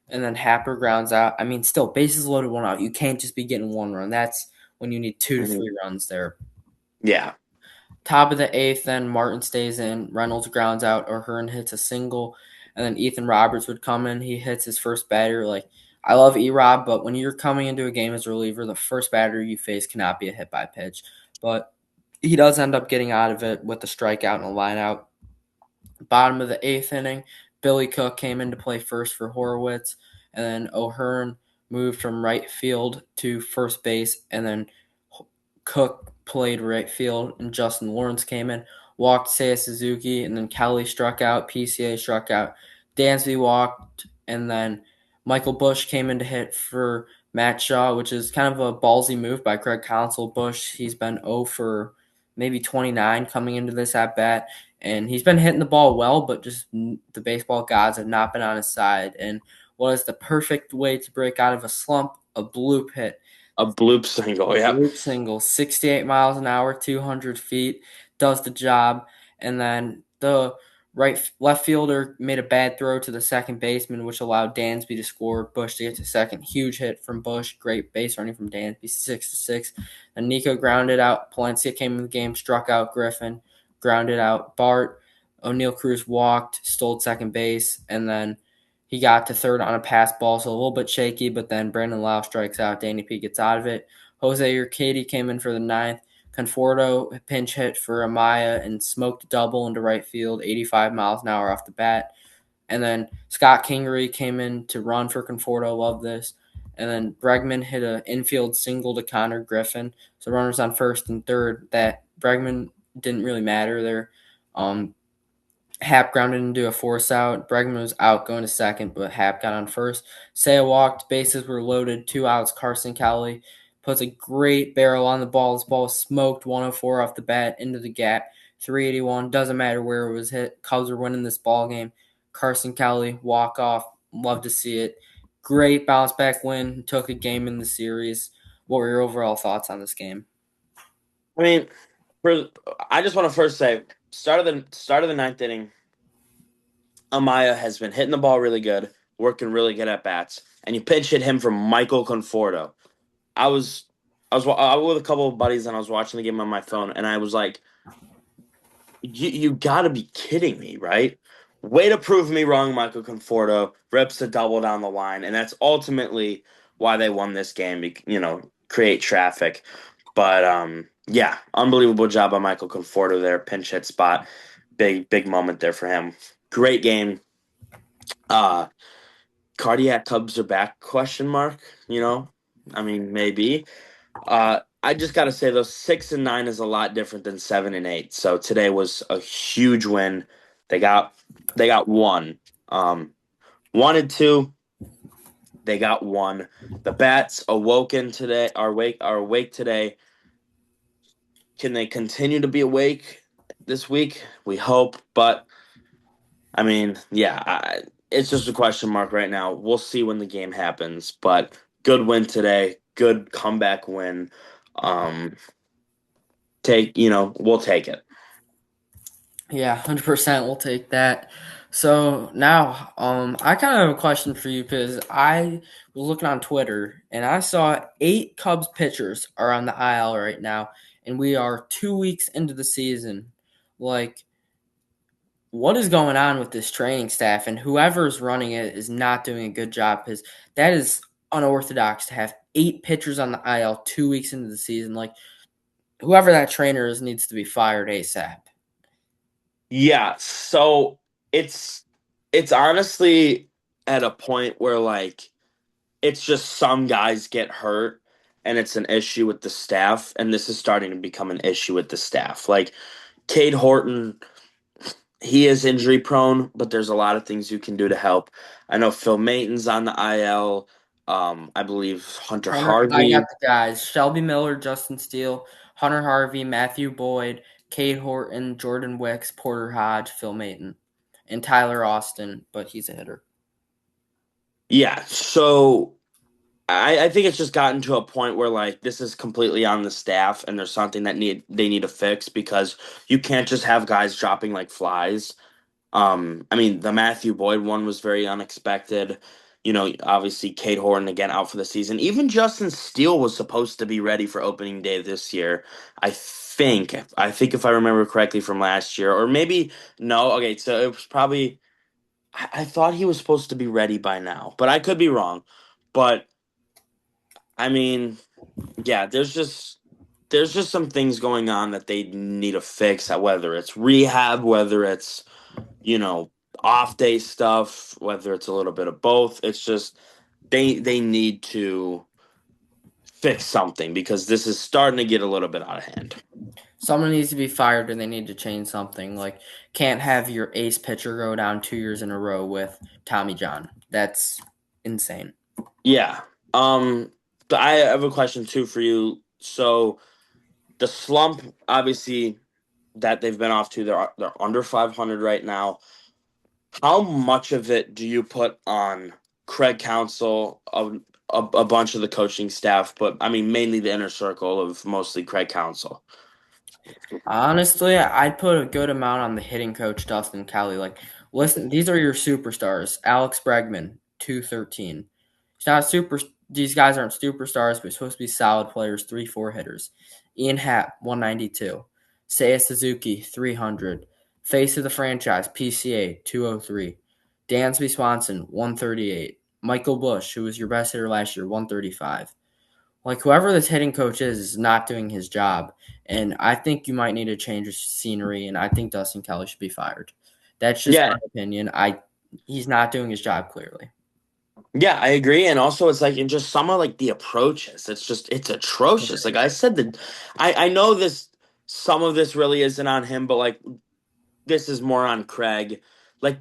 And then Happer grounds out. I mean, still bases loaded, 1 out. You can't just be getting 1 run. That's when you need 2 to 3 runs there. Yeah. Top of the eighth, then Martin stays in. Reynolds grounds out. O'Hearn hits a single. And then Ethan Roberts would come in. He hits his first batter. Like, I love E-Rob, but when you're coming into a game as a reliever, the first batter you face cannot be a hit by pitch. But he does end up getting out of it with a strikeout and a lineout. Bottom of the eighth inning, Billy Cook came in to play first for Horowitz. And then O'Hearn moved from right field to first base. And then Cook played right field, and Justin Lawrence came in, walked Seiya Suzuki, and then Kelly struck out, PCA struck out, Dansby walked, and then Michael Bush came in to hit for Matt Shaw, which is kind of a ballsy move by Craig Counsell. Bush, he's been 0 for maybe 29 coming into this at bat, and he's been hitting the ball well, but just the baseball gods have not been on his side. And what is the perfect way to break out of a slump? A bloop hit. A bloop single. A Yep. bloop single, 68 miles an hour, 200 feet, does the job. And then the left fielder made a bad throw to the second baseman, which allowed Dansby to score. Bush to get to second. Huge hit from Bush. Great base running from Dansby, 6-6. And Nico grounded out. Palencia came in the game, struck out Griffin, grounded out Bart. O'Neill Cruz walked, stole second base, and then he got to third on a pass ball, so a little bit shaky, but then Brandon Lau strikes out. Danny P gets out of it. Jose Urquidy came in for the ninth. Conforto pinch hit for Amaya and smoked a double into right field, 85 miles an hour off the bat. And then Scott Kingery came in to run for Conforto. Love this. And then Bregman hit an infield single to Connor Griffin. So runners on first and third. That Bregman didn't really matter there. Hap grounded into a force out. Bregman was out going to second, but Hap got on first. Seiya walked. Bases were loaded. 2 outs. Carson Kelly puts a great barrel on the ball. This ball was smoked 104 off the bat into the gap. 381. Doesn't matter where it was hit. Cubs are winning this ball game. Carson Kelly, walk off. Love to see it. Great bounce back win. Took a game in the series. What were your overall thoughts on this game? I mean, for I just want to first say, start of the ninth inning, Amaya has been hitting the ball really good, working really good at bats, and you pinch hit him from Michael Conforto. I was with a couple of buddies and I was watching the game on my phone, and I was like, you got to be kidding me, right? Way to prove me wrong, Michael Conforto rips a double down the line, and that's ultimately why they won this game. Create traffic, but yeah, unbelievable job by Michael Conforto there, pinch hit spot, big moment there for him. Great game. Uh, Cardiac Cubs are back? Question mark. I mean, maybe. I just got to say, though, 6-9 is a lot different than 7-8. So today was a huge win. They got one. Wanted two, they got one. The bats awoken today. Are awake today. Can they continue to be awake this week? We hope, but I mean, yeah, it's just a question mark right now. We'll see when the game happens, but good win today. Good comeback win. Um, we'll take it. Yeah, 100% we'll take that. So now, I kind of have a question for you because I was looking on Twitter and I saw 8 Cubs pitchers are on the IL right now, and we are 2 weeks into the season. Like, what is going on with this training staff? And whoever's running it is not doing a good job because that is unorthodox to have 8 pitchers on the IL 2 weeks into the season. Like, whoever that trainer is needs to be fired ASAP. Yeah, so it's it's honestly at a point where like it's just some guys get hurt and it's an issue with the staff, and this is starting to become an issue with the staff. Like Cade Horton, he is injury prone, but there's a lot of things you can do to help. I know Phil Mayton's on the IL. I believe Hunter I got Harvey. the guys: Shelby Miller, Justin Steele, Hunter Harvey, Matthew Boyd, Cade Horton, Jordan Wicks, Porter Hodge, Phil Mayton, and Tyler Austin, but he's a hitter. Yeah, so I think it's just gotten to a point where like this is completely on the staff, and there's something that they need to fix because you can't just have guys dropping like flies. I mean, the Matthew Boyd one was very unexpected. Obviously, Cade Horton again out for the season. Even Justin Steele was supposed to be ready for opening day this year. I think if I remember correctly from last year, or maybe no. Okay, so it was probably. I thought he was supposed to be ready by now, but I could be wrong. But I mean, yeah, there's just some things going on that they need to fix. Whether it's rehab, whether it's you know, off day stuff, whether it's a little bit of both. It's just they need to fix something because this is starting to get a little bit out of hand. Someone needs to be fired and they need to change something. Like, can't have your ace pitcher go down 2 years in a row with Tommy John. That's insane. Yeah. Um, but I have a question too for you. So the slump, obviously, that they've been off to, they're under 500 right now. How much of it do you put on Craig Counsell, a bunch of the coaching staff, but I mean mainly the inner circle of mostly Craig Counsell? Honestly, I'd put a good amount on the hitting coach, Dustin Kelly. Like, listen, these are your superstars. Alex Bregman, 213. He's not super. These guys aren't superstars, but supposed to be solid players, 3-4 hitters. Ian Happ, 192. Seiya Suzuki, 300. Face of the franchise, PCA, 203. Dansby Swanson, 138. Michael Bush, who was your best hitter last year, 135. Like, whoever this hitting coach is not doing his job, and I think you might need to change the scenery, and I think Dustin Kelly should be fired. That's just Yeah, my opinion. He's not doing his job clearly. yeah, I agree. And also it's like in just some of like the approaches, it's It atrocious. Like I is. said that I know this some of this really isn't on him, but like this is more on Craig. Like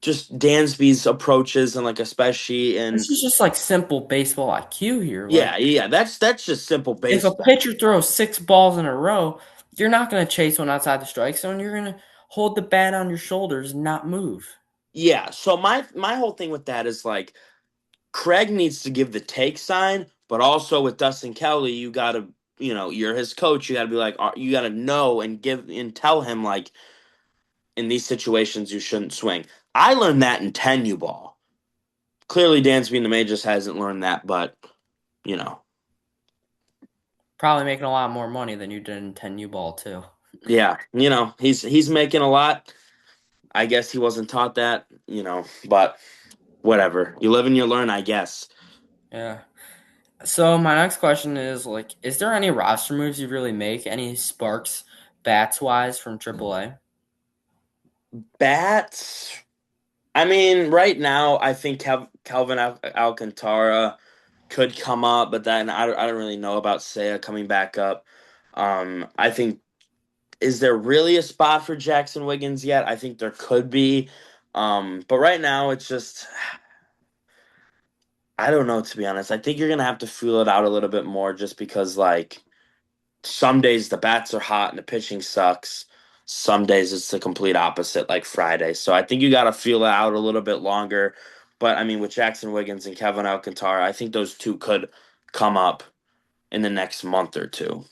just Dansby's approaches and like especially in This is just like simple baseball IQ here. Like, yeah, yeah, that's just simple if a baseball. pitcher throws 6 balls in a row, you're not going to chase one outside the strike zone. You're going to hold the bat on your shoulders and not move. Yeah, so my whole thing with that is like Craig needs to give the take sign, but also with Dustin Kelly, you got to, you're his coach, you got to be like you got to know and give and tell him like in these situations you shouldn't swing. I learned that in 10U ball. Clearly Dansby in the majors hasn't learned that, but you know. Probably making a lot more money than you did in 10U ball, too. Yeah, he's making a lot. I guess he wasn't taught that, but whatever. You live and you learn, I guess. Yeah. So my next question is like, is there any roster moves you really make? Any sparks bats wise from AAA? Bats. I mean, right now, I think Calvin Alcantara could come up, but then I don't really know about Seiya coming back up. I think is there really a spot for Jackson Wiggins yet? I think there could be, but right now it's just I don't know to be honest. I think you're gonna have to feel it out a little bit more, just because like some days the bats are hot and the pitching sucks. Some days it's the complete opposite, like Friday. So I think you got to feel it out a little bit longer. But I mean, with Jackson Wiggins and Kevin Alcantara, I think those two could come up in the next month or two.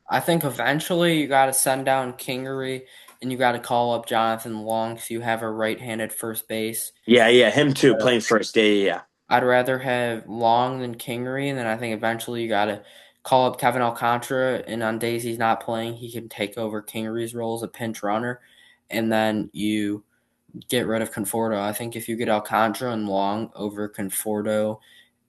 I think eventually you got to send down Kingery and you got to call up Jonathan Long so you have a right-handed first base. Yeah, yeah, him too, playing first. Yeah, yeah, yeah. I'd rather have Long than Kingery, and then I think eventually you got to call up Kevin Alcantara, and on days he's not playing, he can take over Kingery's role as a pinch runner, and then you get rid of Conforto. I think if you get Alcantara and Long over Conforto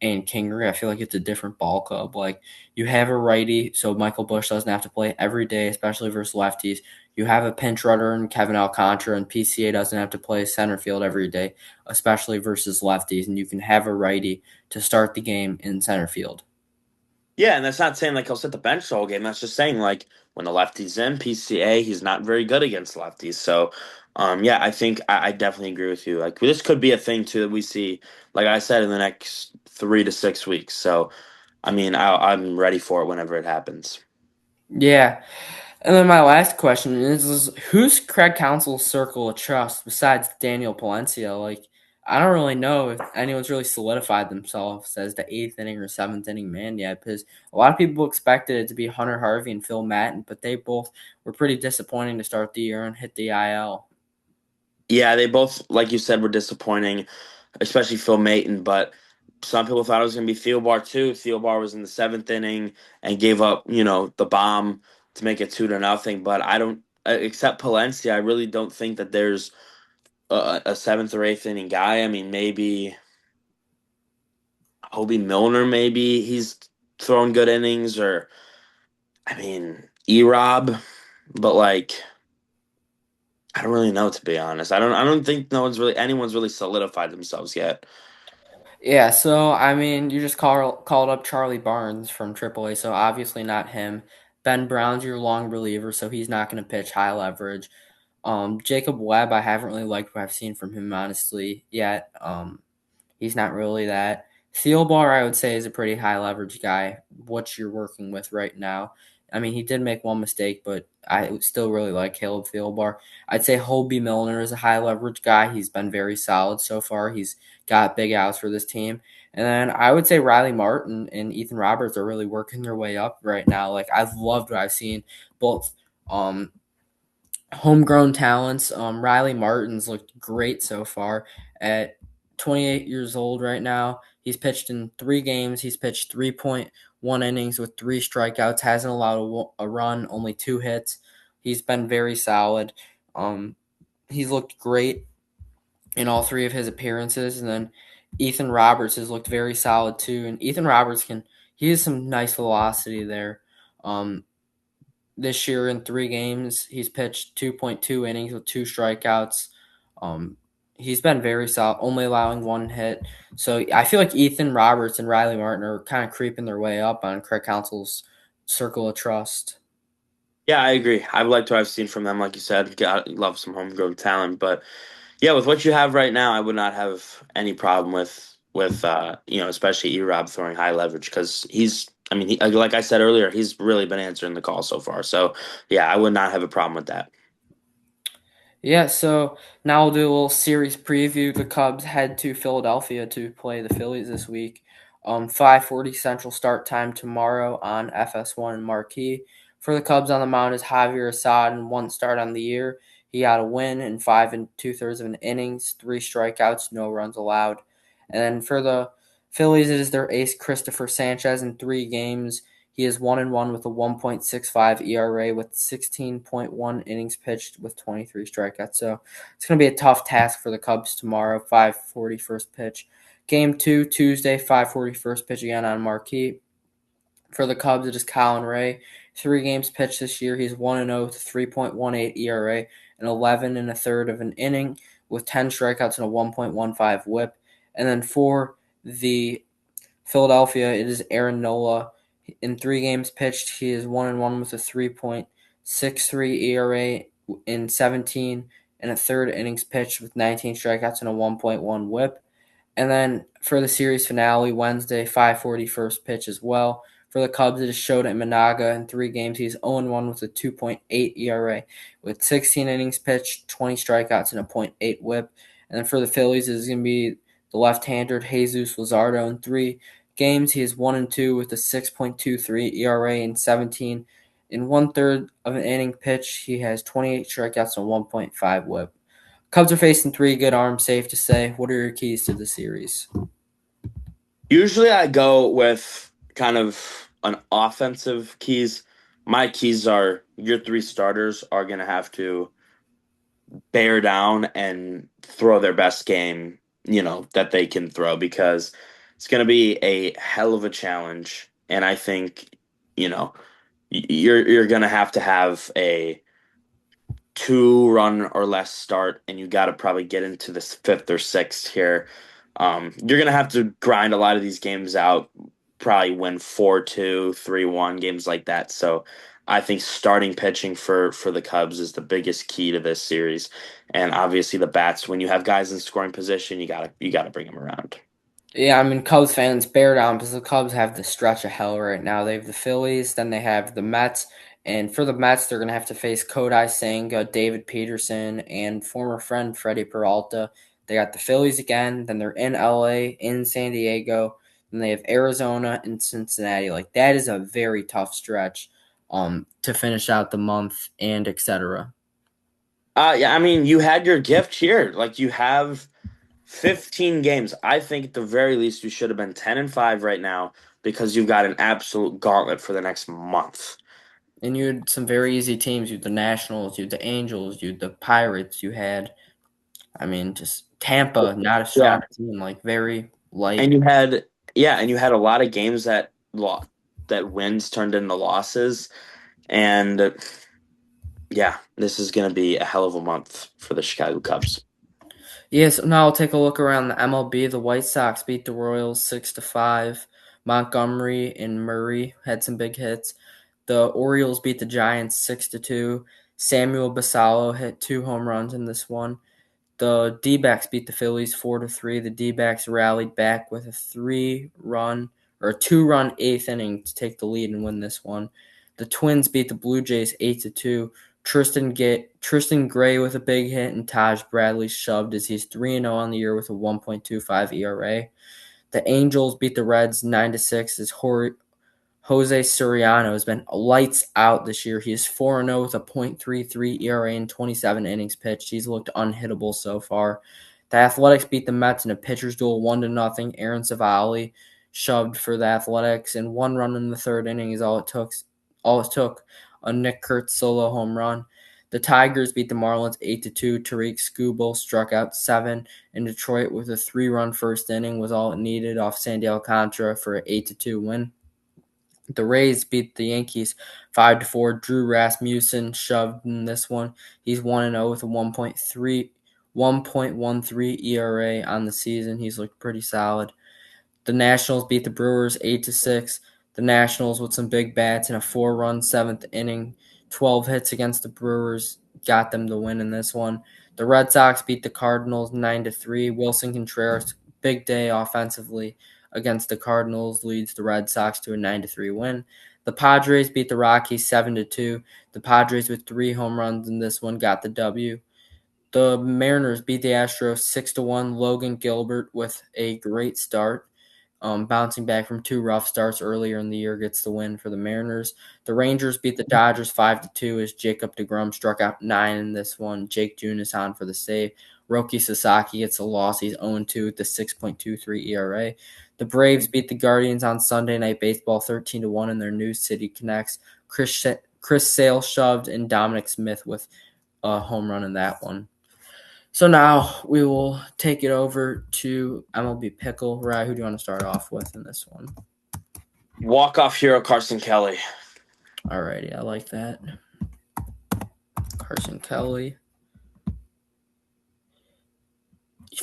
and Kingery, I feel like it's a different ball club. Like, you have a righty, so Michael Bush doesn't have to play every day, especially versus lefties. You have a pinch runner in Kevin Alcantara, and PCA doesn't have to play center field every day, especially versus lefties. And you can have a righty to start the game in center field. Yeah, and that's not saying like he'll sit the bench the whole game. That's just saying like when the lefty's in PCA, he's not very good against lefties. So, yeah, I think I definitely agree with you. Like this could be a thing too that we see, like I said, in the next 3 to 6 weeks. So, I mean, I'm ready for it whenever it happens. Yeah. And then my last question is who's Craig Counsell's circle of trust besides Daniel Palencia? Like, I don't really know if anyone's really solidified themselves as the eighth inning or seventh inning man yet, because a lot of people expected it to be Hunter Harvey and Phil Matten, but they both were pretty disappointing to start the year and hit the IL. Yeah, they both, like you said, were disappointing, especially Phil Maton. But some people thought it was going to be Thielbar too. Thielbar was in the seventh inning and gave up, the bomb to make it 2-0. But I don't, except Palencia, I really don't think that there's a seventh or eighth inning guy. I mean, maybe Hobie Milner. Maybe he's throwing good innings, or I mean, Erob. But like, I don't really know to be honest. I don't think anyone's really solidified themselves yet. Yeah, so I mean, you just called up Charlie Barnes from AAA, so obviously not him. Ben Brown's your long reliever, so he's not going to pitch high leverage. Jacob Webb, I haven't really liked what I've seen from him honestly yet. He's not really that. Thielbar, I would say, is a pretty high leverage guy. What you're working with right now. I mean, he did make one mistake, but I still really like Caleb Thielbar. I'd say Holby Milner is a high leverage guy. He's been very solid so far. He's got big outs for this team. And then I would say Riley Martin and Ethan Roberts are really working their way up right now. Like I've loved what I've seen both um homegrown talents. Riley Martin's looked great so far at 28 years old right now. He's pitched in 3 games. He's pitched 3.1 innings with 3 strikeouts. Hasn't allowed a run, only 2 hits. He's been very solid. Um, he's looked great in all 3 of his appearances. And then Ethan Roberts has looked very solid too. And Ethan Roberts he has some nice velocity there. Um, this year in 3 games. He's pitched 2.2 innings with 2 strikeouts. Um, he's been very solid, only allowing 1 hit. So I feel like Ethan Roberts and Riley Martin are kind of creeping their way up on Craig Counsell's circle of trust. Yeah, I agree. I've liked what I've seen from them. Like you said, got love some homegrown talent, but yeah, with what you have right now, I would not have any problem with especially E-Rob throwing high leverage because I mean, like I said earlier, he's really been answering the call so far. So yeah, I would not have a problem with that. Yeah, so now we'll do a little series preview. The Cubs head to Philadelphia to play the Phillies this week. 5:40 Central start time tomorrow on FS1 and Marquee. For the Cubs on the mound is Javier Assad in 1 start on the year. He got a win in 5 2/3 of an innings, 3 strikeouts, no runs allowed. And then for the Phillies, it is their ace Christopher Sanchez in 3 games. He is 1-1 with a 1.65 ERA with 16.1 innings pitched with 23 strikeouts. So it's going to be a tough task for the Cubs tomorrow. 5:40 first pitch. Game 2 Tuesday 5:40 first pitch again on Marquee. For the Cubs, it is Colin Ray. 3 games pitched this year. He's 1-0 with a 3.18 ERA and 11 1/3 of an inning with 10 strikeouts and a 1.15 WHIP. And then for the Philadelphia, it is Aaron Nola. In 3 games pitched, he is 1-1 with a 3.63 ERA in 17 1/3 innings pitched with 19 strikeouts and a 1.1 WHIP. And then for the series finale, Wednesday, 5:40 first pitch as well. For the Cubs, it is Shota Imanaga. In 3 games, he's 0-1 with a 2.8 ERA with 16 innings pitched, 20 strikeouts, and a .8 WHIP. And then for the Phillies, it is going to be the left-hander Jesus Luzardo. In 3 games, he is 1-2 with a 6.23 ERA and 17 1/3 of an inning pitch. He has 28 strikeouts and 1.5 WHIP. Cubs are facing 3 good arms, safe to say. What are your keys to the series? Usually I go with kind of an offensive keys. My keys are your 3 starters are going to have to bear down and throw their best game, that they can throw because it's going to be a hell of a challenge. And I think, you know, you're going to have a 2 run or less start, and you got to probably get into this fifth or sixth here. You're going to have to grind a lot of these games out, probably win 4-2, 3-1 games like that. So I think starting pitching for the Cubs is the biggest key to this series. And obviously the bats, when you have guys in scoring position, you gotta bring them around. Yeah, I mean, Cubs fans bear down because the Cubs have the stretch of hell right now. They have the Phillies, then they have the Mets, and for the Mets, they're going to have to face Kodai Senga, David Peterson, and former friend Freddie Peralta. They got the Phillies again, then they're in LA, in San Diego, then they have Arizona and Cincinnati. Like that is a very tough stretch to finish out the month and etc. Yeah, I mean, you had your gift here. Like you have 15 games. I think at the very least you should have been 10-5 right now because you've got an absolute gauntlet for the next month. And you had some very easy teams. You had the Nationals, you had the Angels, you had the Pirates, you had I mean, just Tampa, not a Yeah. strong team, like very light. And you had yeah, and you had a lot of games that wins turned into losses. And yeah, this is going to be a hell of a month for the Chicago Cubs. Yes, now I'll take a look around the MLB. The White Sox beat the Royals 6-5. Montgomery and Murray had some big hits. The Orioles beat the Giants 6-2. Samuel Basallo hit 2 home runs in this one. The D-backs beat the Phillies 4-3. The D-backs rallied back with a 3-run or a 2-run eighth inning to take the lead and win this one. The Twins beat the Blue Jays 8-2. Tristan Gray with a big hit and Taj Bradley shoved as he's 3-0 on the year with a 1.25 ERA. The Angels beat the Reds 9-6 as Jose Soriano has been lights out this year. He is 4-0 with a .33 ERA in 27 innings pitched. He's looked unhittable so far. The Athletics beat the Mets in a pitcher's duel 1-0. Aaron Savali shoved for the Athletics, and 1 run in the third inning is all it took. A Nick Kurtz solo home run. The Tigers beat the Marlins 8-2. Tariq Skubal struck out 7, and Detroit with a 3-run first inning was all it needed off Sandy Alcantara for an 8-2 win. The Rays beat the Yankees 5-4. Drew Rasmussen shoved in this one. He's 1-0 with a 1.13 ERA on the season. He's looked pretty solid. The Nationals beat the Brewers 8-6. The Nationals with some big bats in a 4-run seventh inning, 12 hits against the Brewers got them the win in this one. The Red Sox beat the Cardinals 9-3. Wilson Contreras big day offensively against the Cardinals leads the Red Sox to a 9-3 win. The Padres beat the Rockies 7-2. The Padres with 3 home runs in this one got the W. The Mariners beat the Astros 6-1. Logan Gilbert with a great start. Bouncing back from 2 rough starts earlier in the year gets the win for the Mariners. The Rangers beat the Dodgers 5-2 as Jacob deGrom struck out 9 in this one. Jake Junis on for the save. Roki Sasaki gets a loss. He's 0-2 with the 6.23 ERA. The Braves beat the Guardians on Sunday Night Baseball 13-1 in their new City Connects. Chris Sale shoved and Dominic Smith with a home run in that one. So now we will take it over to MLB Pickle. Rye, who do you want to start off with in this one? Walk-off hero Carson Kelly. Alrighty, I like that. Carson Kelly.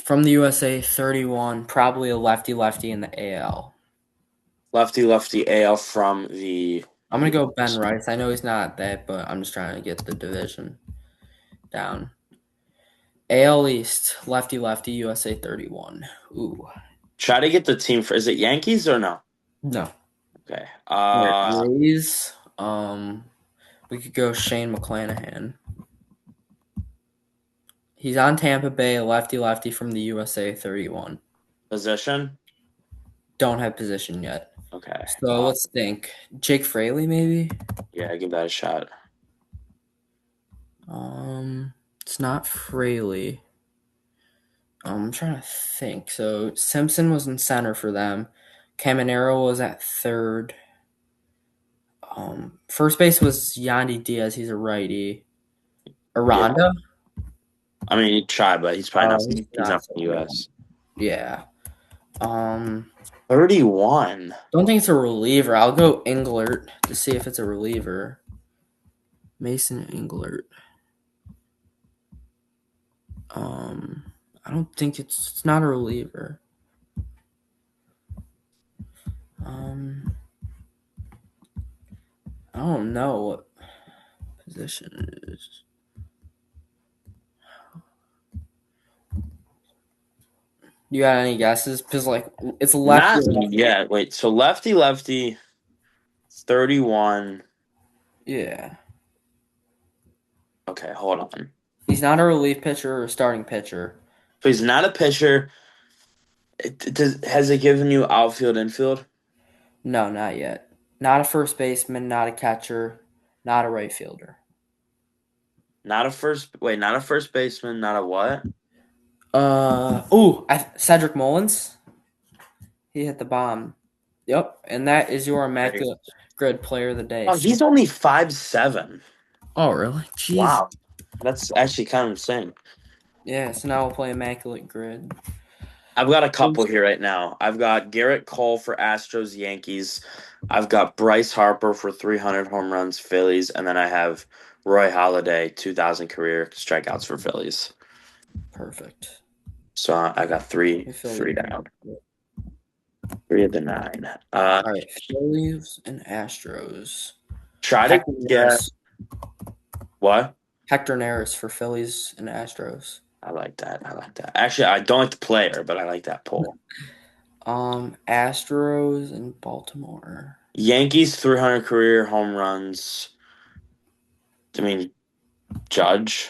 From the USA, 31, probably a lefty in the AL. Lefty AL from the. I'm going to go Ben Rice. I know he's not that, but I'm just trying to get the division down. AL East, lefty, USA 31. Ooh. Try to get the team for. Is it Yankees or no? No. Okay. Rays. We could go Shane McClanahan. He's on Tampa Bay, a lefty from the USA 31. Position. Don't have position yet. Okay. So let's think. Jake Fraley, maybe? Yeah, give that a shot. It's not Fraley. I'm trying to think. So Simpson was in center for them. Caminero was at third. First base was Yandy Diaz. He's a righty. Yeah. Aranda? I mean, he tried, but he's probably not. He's He's not not from so the good. U.S. Yeah. 31. Don't think it's a reliever. I'll go Englert to see if it's a reliever. Mason Englert. I don't think it's not a reliever. I don't know what position it is. You got any guesses? Because it's lefty. Not yet. Wait. So lefty, 31. Yeah. Okay, hold on. He's not a relief pitcher or a starting pitcher. So he's not a pitcher. Has it given you outfield, infield? No, not yet. Not a first baseman, not a catcher, not a right fielder. Not a first. Wait, not a first baseman. Not a what? Cedric Mullins. He hit the bomb. Yep, and that is your immaculate grid player of the day. Oh, he's only 5'7". Oh, really? Jeez. Wow, that's actually kind of insane. Yeah, so now we'll play immaculate grid. I've got a couple here right now. I've got Garrett Cole for Astros, Yankees. I've got Bryce Harper for 300 home runs, Phillies, and then I have Roy Halladay, 2,000 career strikeouts for Phillies. Perfect. So I got Let me fill three these in. down. 3 of the 9. All right, Phillies and Astros. Try to Hector get Neris. what? Hector Neris for Phillies and Astros. I like that. I like that. Actually, I don't like the player, but I like that poll. Astros and Baltimore. Yankees 300 career home runs. I mean, Judge.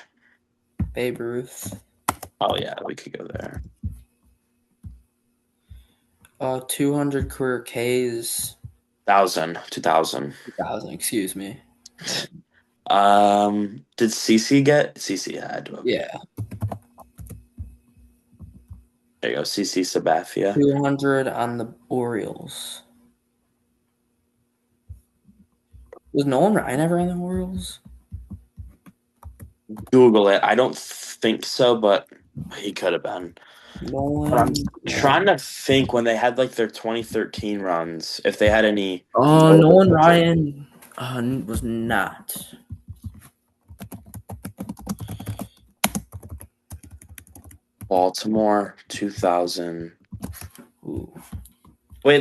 Babe Ruth. Oh yeah, we could go there. 200 career Ks. 2000. 2000, excuse me. Did CC get CC had to have. Yeah. There you go, CC Sabathia. 200 on the Orioles. Was Nolan Ryan ever on the Orioles? Google it. I don't think so, but he could have been. But I'm Nolan trying Ryan. to think when they had like their 2013 runs, if they had any notable Nolan pitchers. Ryan was not. Baltimore 2000. Ooh. Wait.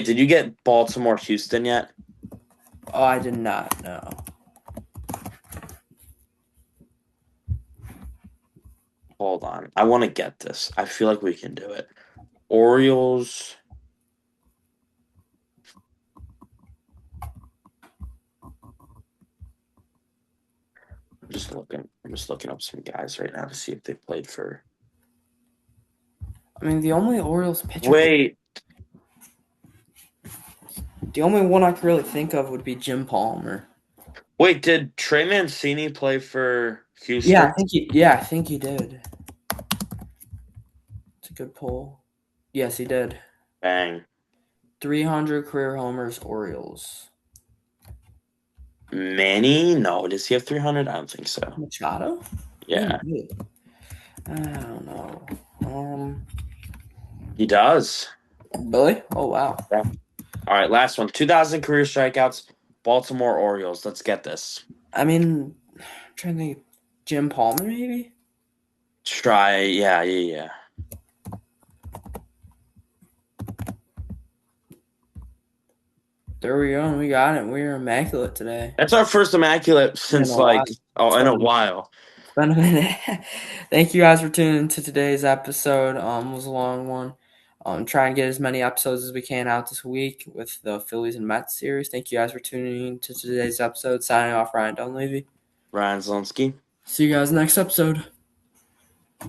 Did you get Baltimore Houston yet? Oh, I did not know. Hold on. I want to get this. I feel like we can do it. Orioles. I'm just looking up some guys right now to see if they played for. I mean, the only Orioles pitcher. Wait. The only one I could really think of would be Jim Palmer. Wait, did Trey Mancini play for Yeah, Houston? I think he did. It's a good poll. Yes, he did. Bang. 300 career homers, Orioles. Manny? No, does he have 300? I don't think so. Machado? Yeah, I don't know. he does. Billy? Oh, wow. Yeah. All right, last one. 2000 career strikeouts, Baltimore Orioles. Let's get this. I mean, I'm trying to think. Jim Palmer, maybe? Try. Yeah. There we go. We got it. We're immaculate today. That's our first immaculate In since a while. like in a while. It's been a minute. Thank you guys for tuning into today's episode. It was a long one. Try and get as many episodes as we can out this week with the Phillies and Mets series. Thank you guys for tuning in to today's episode. Signing off, Ryan Dunleavy. Ryan Zelensky. See you guys next episode.